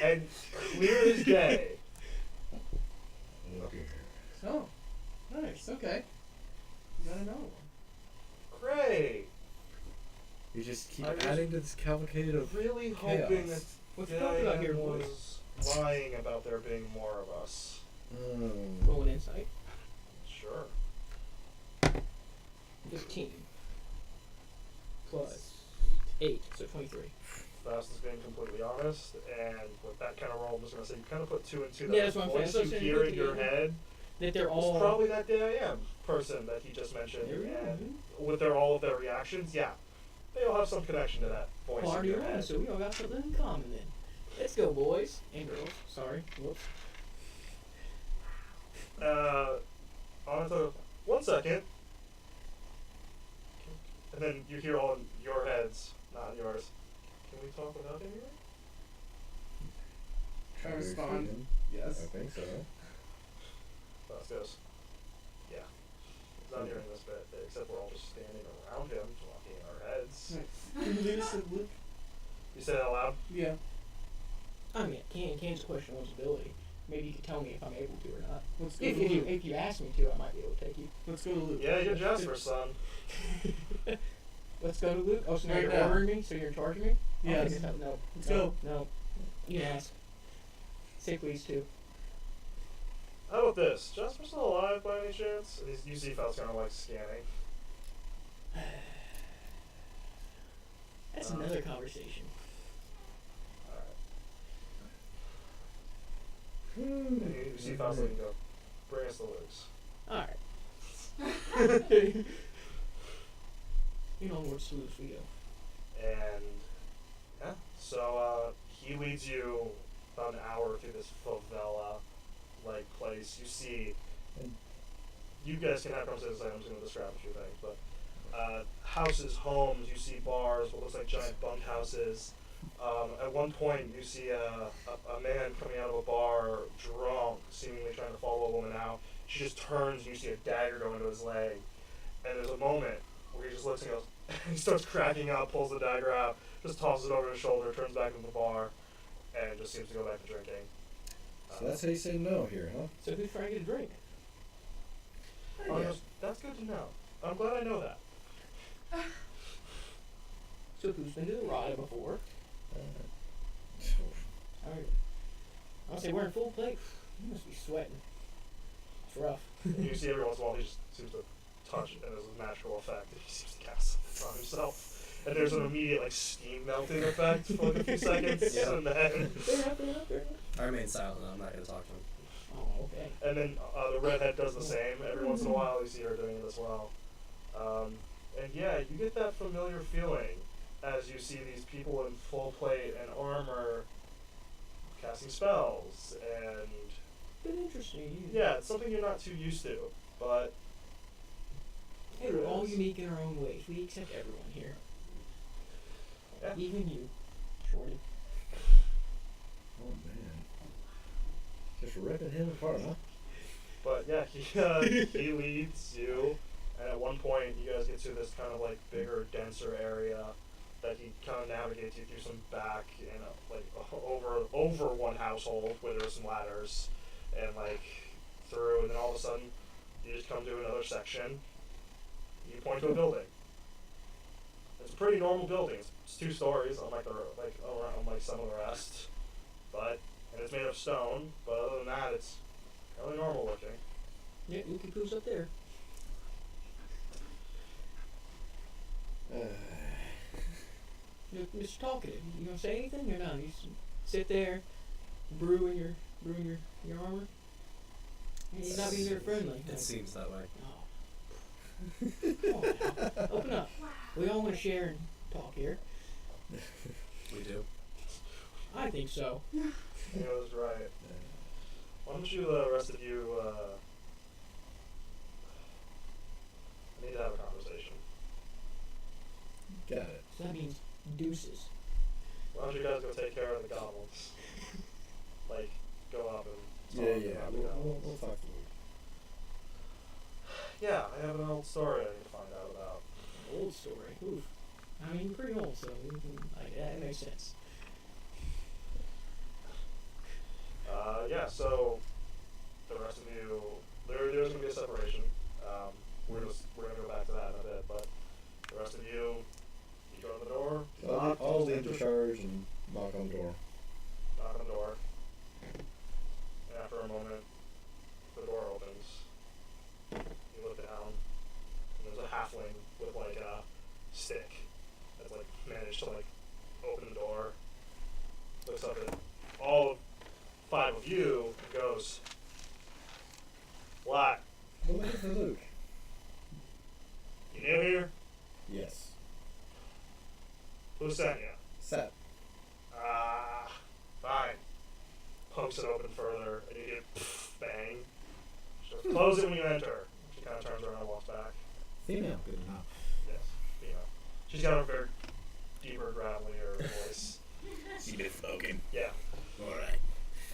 And clear as day. Looking here. Oh, nice. Okay. You got another one. Great. You just keep I was adding to this cavalcade of Really chaos. hoping that What's you talking about here, Diane boys? was lying about there being more of us. Roll an insight. Sure. 15. Plus 8, so 23. Faust is being completely honest, and with that kind of roll, I'm just going to say you kind of put 2 and 2. Yeah, that's what I'm saying. voice That's what I'm you saying, hear put in your together. head That they're is all. probably that DIM person that he just mentioned, There we go. and with all of their reactions, yeah, they all have some connection to that voice in Party your on, head. so we all got something in common then. Let's go, boys and girls. Sorry. Whoops. Anatha, 1 second. And then you hear all in your heads, not yours. Can we talk without him here? I respond. Yes. I think so. Faust goes, yeah. He's not hearing this bit, except we're all just standing around him, talking in our heads. Can you lead us to Luke? You say that out loud? Yeah. I mean, can't answer the question of one's ability. maybe you could tell me if I'm able to or not. Let's go If to you loot. if you ask me to, I might be able to take you. Let's go to loot. Yeah, you're Jasper, son. Let's go to Luke. Oh, so now Right you're now. ordering me? So you're in charge of me? Yes. Okay, no. Let's no, go. No. You can ask. Say please too. How about this? Jasper still alive by any chance? And you see Fel's kind of like scanning. That's another conversation. Alright. And you see Fel's looking go, bring us the Luke's. Alright. You know where Sluice we go. And yeah, so he leads you about an hour through this favela like place. You see, and you guys can have conversations. I'm just going to describe a few things, but houses, homes. You see bars, what looks like giant bunk houses. At one point, you see a man coming out of a bar, drunk, seemingly trying to follow a woman out. She just turns, and you see a dagger go into his leg. And there's a moment where he just looks and goes, he starts cracking up, pulls the dagger out, just tosses it over his shoulder, turns back into the bar, and just seems to go back to drinking. So that's how you say no here, huh? So who's trying to get a drink? Oh, Yeah. no, that's good to know. I'm glad I know that. So who's been to the Rata before? Alright. I'll say wearing full plate. You must be sweating. It's rough. And you see every once in a while he just seems to touch it, and as a natural effect, he seems to cast something on himself. And there's an immediate like steam melting effect for like a few seconds, Yeah. and then They're up. I remain silent. I'm not going to talk to him. Oh, okay. and then the redhead does the same. Every once in a while, you see her doing it as well. And yeah, you get that familiar feeling as you see these people in full plate and armor casting spells, and Been interesting. yeah, it's something you're not too used to, but Hey, we're all unique in our own ways. We accept everyone here. Yeah. Even you, Shorty. Oh man. Just ripping him apart, huh? But yeah, he leads you, and at one point you guys get to this kind of like bigger, denser area that he kind of navigates you through some back and like over one household where there's some ladders, and like through, and then all of a sudden you just come to another section. You point to a building. It's a pretty normal building. It's 2 stories, unlike some of the rest, and it's made of stone. But other than that, it's really normal looking. Yeah, Uki Poo's up there. You're Mr. Talkative. You gonna say anything or no? You just sit there, brewing your armor. You're not being very friendly. It seems that way. Oh. Come on now. Open up. We all want to share and talk here. We do. I think so. He was right. Why don't you, the rest of you, I need to have a conversation. Got it. So that means deuces. Why don't you guys go take care of the goblins? Like, go up and Yeah, talk yeah. about the We'll goblins. talk to Luke. Yeah, I have an old story I need to find out about. Old story. Oof. I mean, pretty old, so we can, like, that makes sense. Yeah, so the rest of you, there's going to be a separation. We're going to go back to that in a bit, but the rest of you go to the door, I'll lead the charge and knock on the door. knock on the door, and after a moment, the door opens. You look down, and there's a halfling with like a stick that's like managed to like open the door. Looks up at all 5 of you and goes, "What? We're looking for Luke. You new here? Yes. Who sent you?" Set. Fine. Pokes it open further, and you hear bang. She goes, "Close it when you enter." She kind of turns around and walks back. Female. Good enough. Yes, you know. She's got a very deeper, gravelier voice. You've been smoking. Yeah. Alright.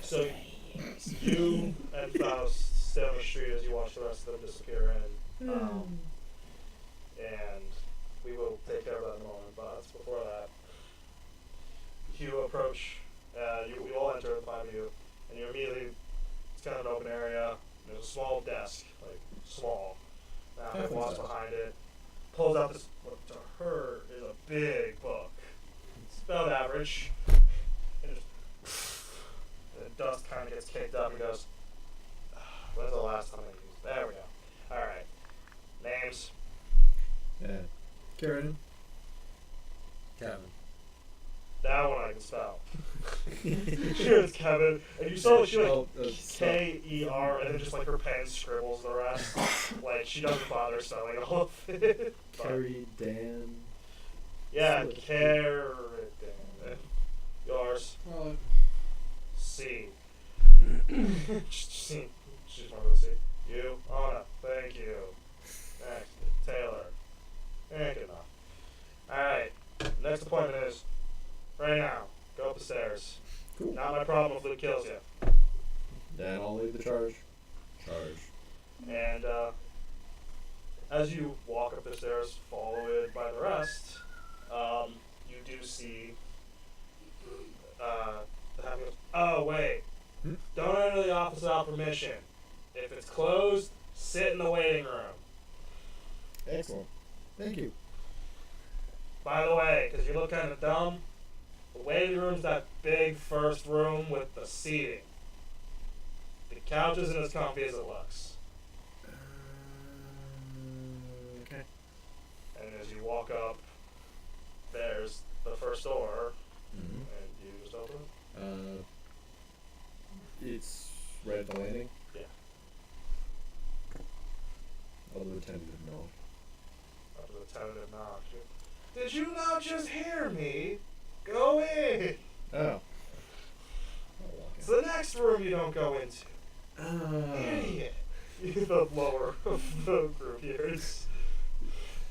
So you and Faust stay on the street as you watch the rest of them disappear in. And we will take care of that in a moment, but before that, you approach, you all enter, the 5 of you, and you immediately small desk, like small. Now he Half walks size. behind it, pulls out this, what to her is a big book. It's about average. And just, the dust kind of gets kicked up and goes, when's the last time I used? There we go. Alright. Names. Yeah. Karen. Kevin. That one I can spell. Here's Kevin. And you saw she like K-E-R and then just like her pen scribbles the rest. Like she doesn't bother spelling all of it. But, Carrie, Dan. yeah, Karen. Yours. Oh, C. She's one of the C. You. Anna. Thank you. Next. Taylor. Good enough. Alright. Next appointment is right now. Go up the stairs. Cool. Not my problem if Luke kills you. Dan, I'll lead the charge. Charge. And as you walk up the stairs, followed by the rest, you do see. Oh wait! Don't enter the office without permission. If it's closed, sit in the waiting room. Excellent. Thank you. By the way, because you look kind of dumb, the waiting room's that big first room with the seating. The couch isn't as comfy as it looks. Okay. And as you walk up, there's the first door, Mm-hmm. and you just open it. It's right at the landing. Yeah. I'll do a tentative no. After the tentative knock, did you not just hear me? Go in! Oh. I'll walk It's the next room you don't go into. in. Idiot! The lower of the group hears.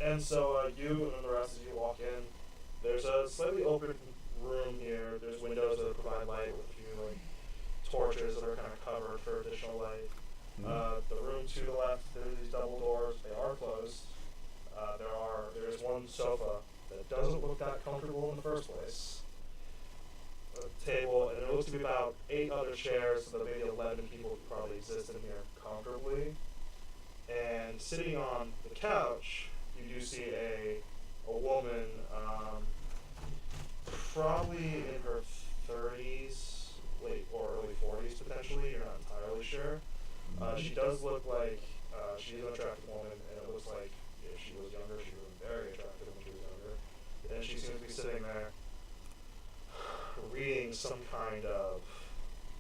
And so you and the rest as you walk in, there's a slightly open room here. There's windows that provide light with a few like torches that are kind of covered for additional light. The room to the left, there's these double doors. They are closed. There is one sofa that doesn't look that comfortable in the first place. A table, and there looks to be about 8 other chairs, so that maybe 11 people could probably exist in here comfortably. And sitting on the couch, you do see a woman, probably in her 30s, or early 40s potentially. You're not entirely sure. She does look like she's an attractive woman, and it looks like if she was younger, she would have been very attractive when she was younger. And she seems to be sitting there reading some kind of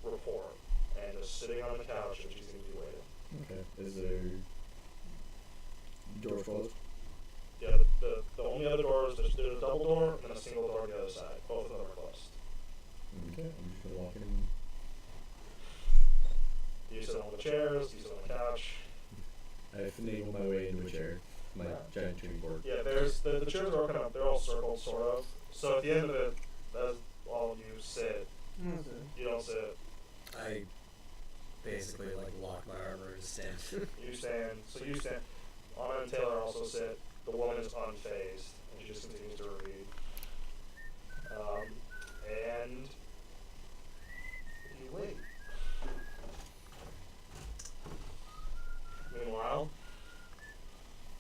report, and just sitting on the couch, and she seems to be waiting. Okay. Is there doors closed? Yeah, the only other door is there's a double door and then a single door on the other side. Both of them are closed. Okay. I'm just gonna walk in. Do you sit on the chairs? Do you sit on the couch? I finagle my way into a chair. My giant tuning board. Yeah, there's the chairs are all they're all circled sort of. So at the end of it, as all of you sit, that's it. you don't sit. I basically like lock my armor and stand. You stand. So you stand. Anna and Taylor also sit. The woman is unfazed, and she just continues to read. And you wait. Meanwhile,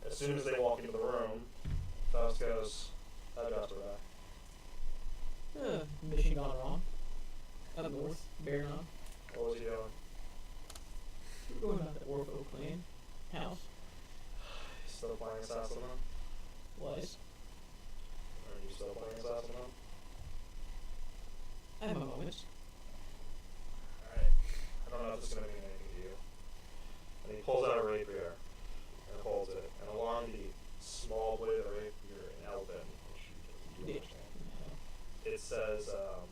as soon as they walk into the room, Faust goes, "How'd Jasper die?" Mission gone wrong. Up north, Baron. What was he doing? We're going about the Orpho clan house. He's still playing Assassin now? Was. Are you still playing Assassin now? I have my moments. Alright. I don't know if this is going to mean anything to you. And he pulls out a rapier and holds it. And along the small blade of the rapier in Elven, which you do Yeah. understand, it says, double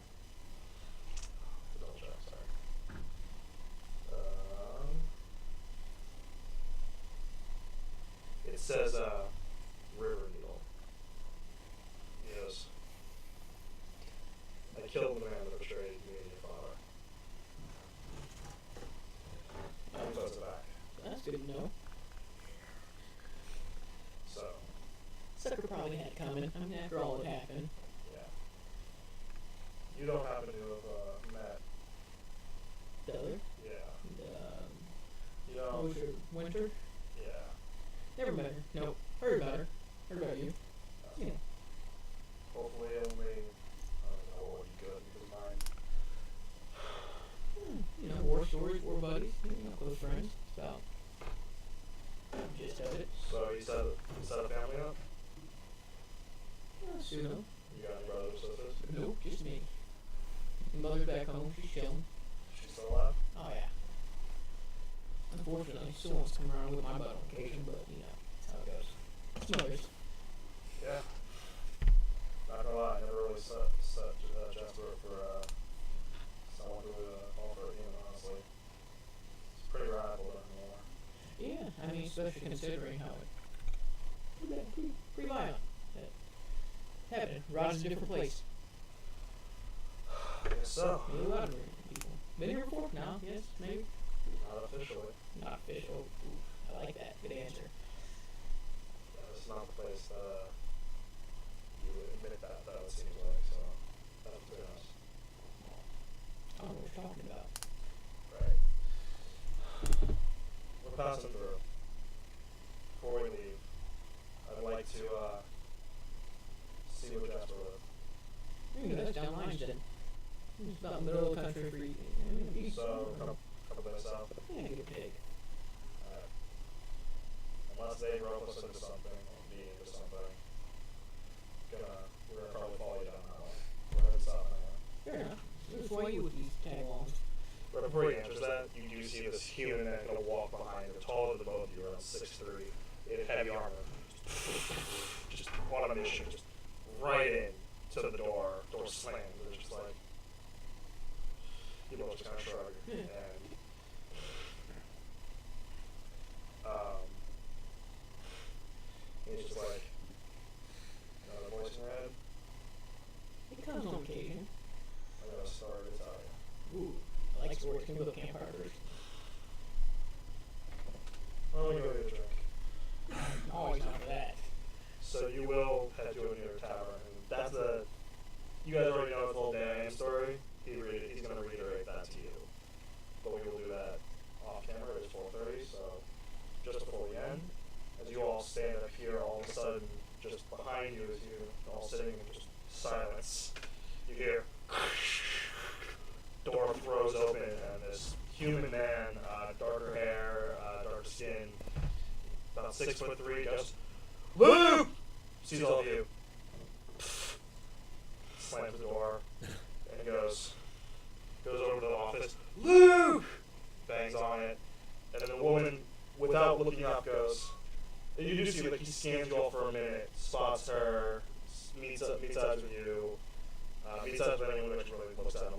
check, sorry. It says, River Needle. He goes, I killed the man that betrayed me and your father. And he puts it back. That's good to know. So, Sucker probably had it coming. I mean, after all that happened. yeah. You don't happen to have met, The other? yeah. The, You know, Rose or Winter? Yeah. Never met her. Nope. Heard about her. Heard about you. Yeah. Hopefully only, I don't know what you could because mine. You know, war stories, war buddies, close friends. It's about gist of it. So you set a family up? Soon. You got any brothers or sisters? Nope, just me. Mother's back home. She's chilling. She's still alive? Oh yeah. Unfortunately, she still wants to come around with my butt on occasion, but that's how it goes. It's mothers. Yeah. Not gonna lie, I never really set Jasper up for someone who would offer it, honestly. It's pretty radical anymore. Yeah, I mean, especially considering how it pretty violent. Happening. Rata's a different place. I guess so. A lot of people. Been here before? No? Yes? Maybe? Not officially. Not official. Ooh, I like that. Good answer. Yeah, it's not the place that you would admit that it seems like, so that's between us. I don't know what you're talking about. Right. We're passing through. Before we leave, I'd like to see where Jasper lives. That's down lines then. It's about the middle of the country for you. East. So, couple days south. Yeah, give or take. Unless they rope us into something, or me into something, we're gonna probably follow you down that way. We're headed south anyway. Fair enough. Just why you with these tag-alongs. Right before he answers that, you do see this human man kind of walk behind him, taller than both of you, around 6'3", in heavy armor. Just on a mission, just right in to the door slams, and it's just like, you both just kind of shrug, and he's just like, another voice in your head, It comes on occasion. I got a story to tell you. Ooh, I like stories. Can we go campfire first? Well, let me go get a drink. Always not for that. So you will head to a near tavern, and that's you guys already know the whole Dan story. He's going to reiterate that to you. But we will do that off camera. It's 4:30, so just before we end, as you all stand up here, all of a sudden, just behind you, as you're all sitting in just silence, you hear door throws open, and this human man, darker hair, darker skin, about 6'3", goes, Luke! Sees all of you. Slams the door and goes over to the office. Luke! Bangs on it. And then the woman, without looking up, goes. And you do see like he scans you all for a minute, spots her, meets eyes with you, meets eyes with anyone that really looks at him,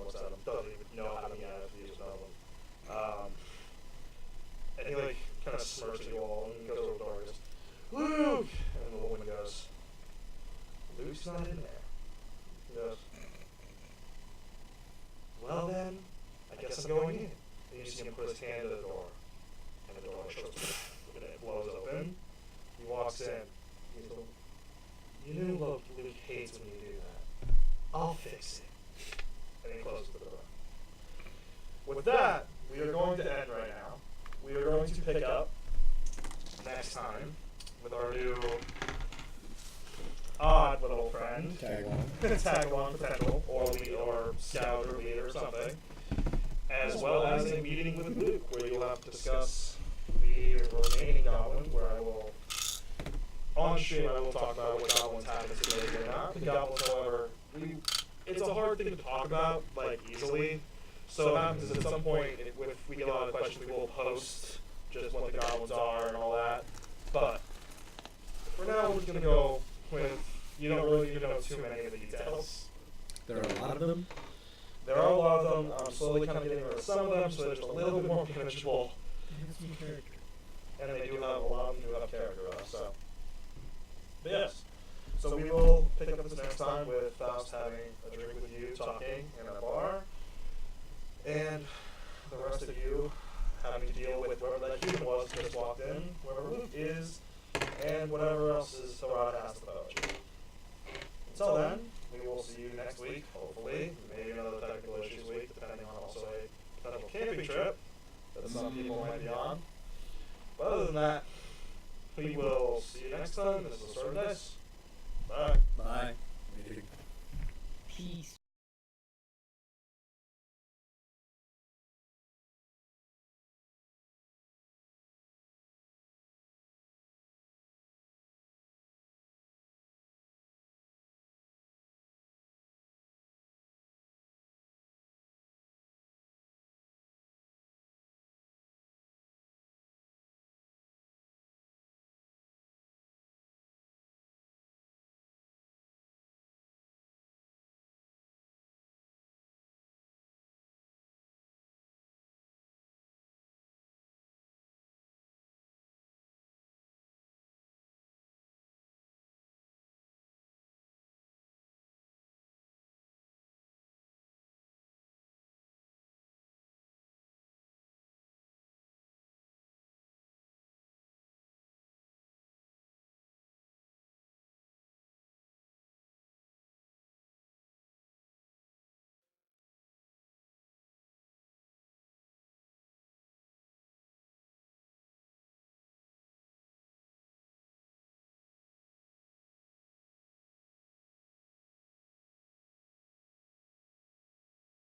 doesn't even know how to meet eyes with you, just know them. And he like kind of smirks at you all and goes over the door and goes, Luke! And the woman goes, Luke's not in there. He goes, well then, I guess I'm going in. And you see him put his hand to the door. And the door and it blows open. He walks in. He's like, you know Luke hates when you do that. I'll fix it. And he closes the door. With that, we are going to end right now. We are going to pick up next time with our new odd little friend. Tag along. Tag along potential, or lead, or scout, or leader, or something. As well as a meeting with Luke, where you'll have to discuss the remaining goblins, where I will, on stream, I will talk about what goblins happen today or not. The goblins, however, it's a hard thing to talk about, like, easily. So what happens is at some point, if we get a lot of questions, we will post just what the goblins are and all that. But for now, we're just going to go with, you don't really even know too many of the details. There are a lot of them. There are a lot of them. I'm slowly kind of getting rid of some of them, so they're just a little bit more manageable. And they do have, a lot of them do have character though, so. But yes. So we will pick up this next time with Faust having a drink with you, talking in a bar. And the rest of you having to deal with whoever that human was who just walked in, whoever Luke is, and whatever else is Rata has to throw at you. Until then, we will see you next week, hopefully. Maybe another technical issues week, depending on also a potential camping trip that some people might be on. But other than that, we will see you next time. This is Assorted Dice. Bye. Bye. Peace.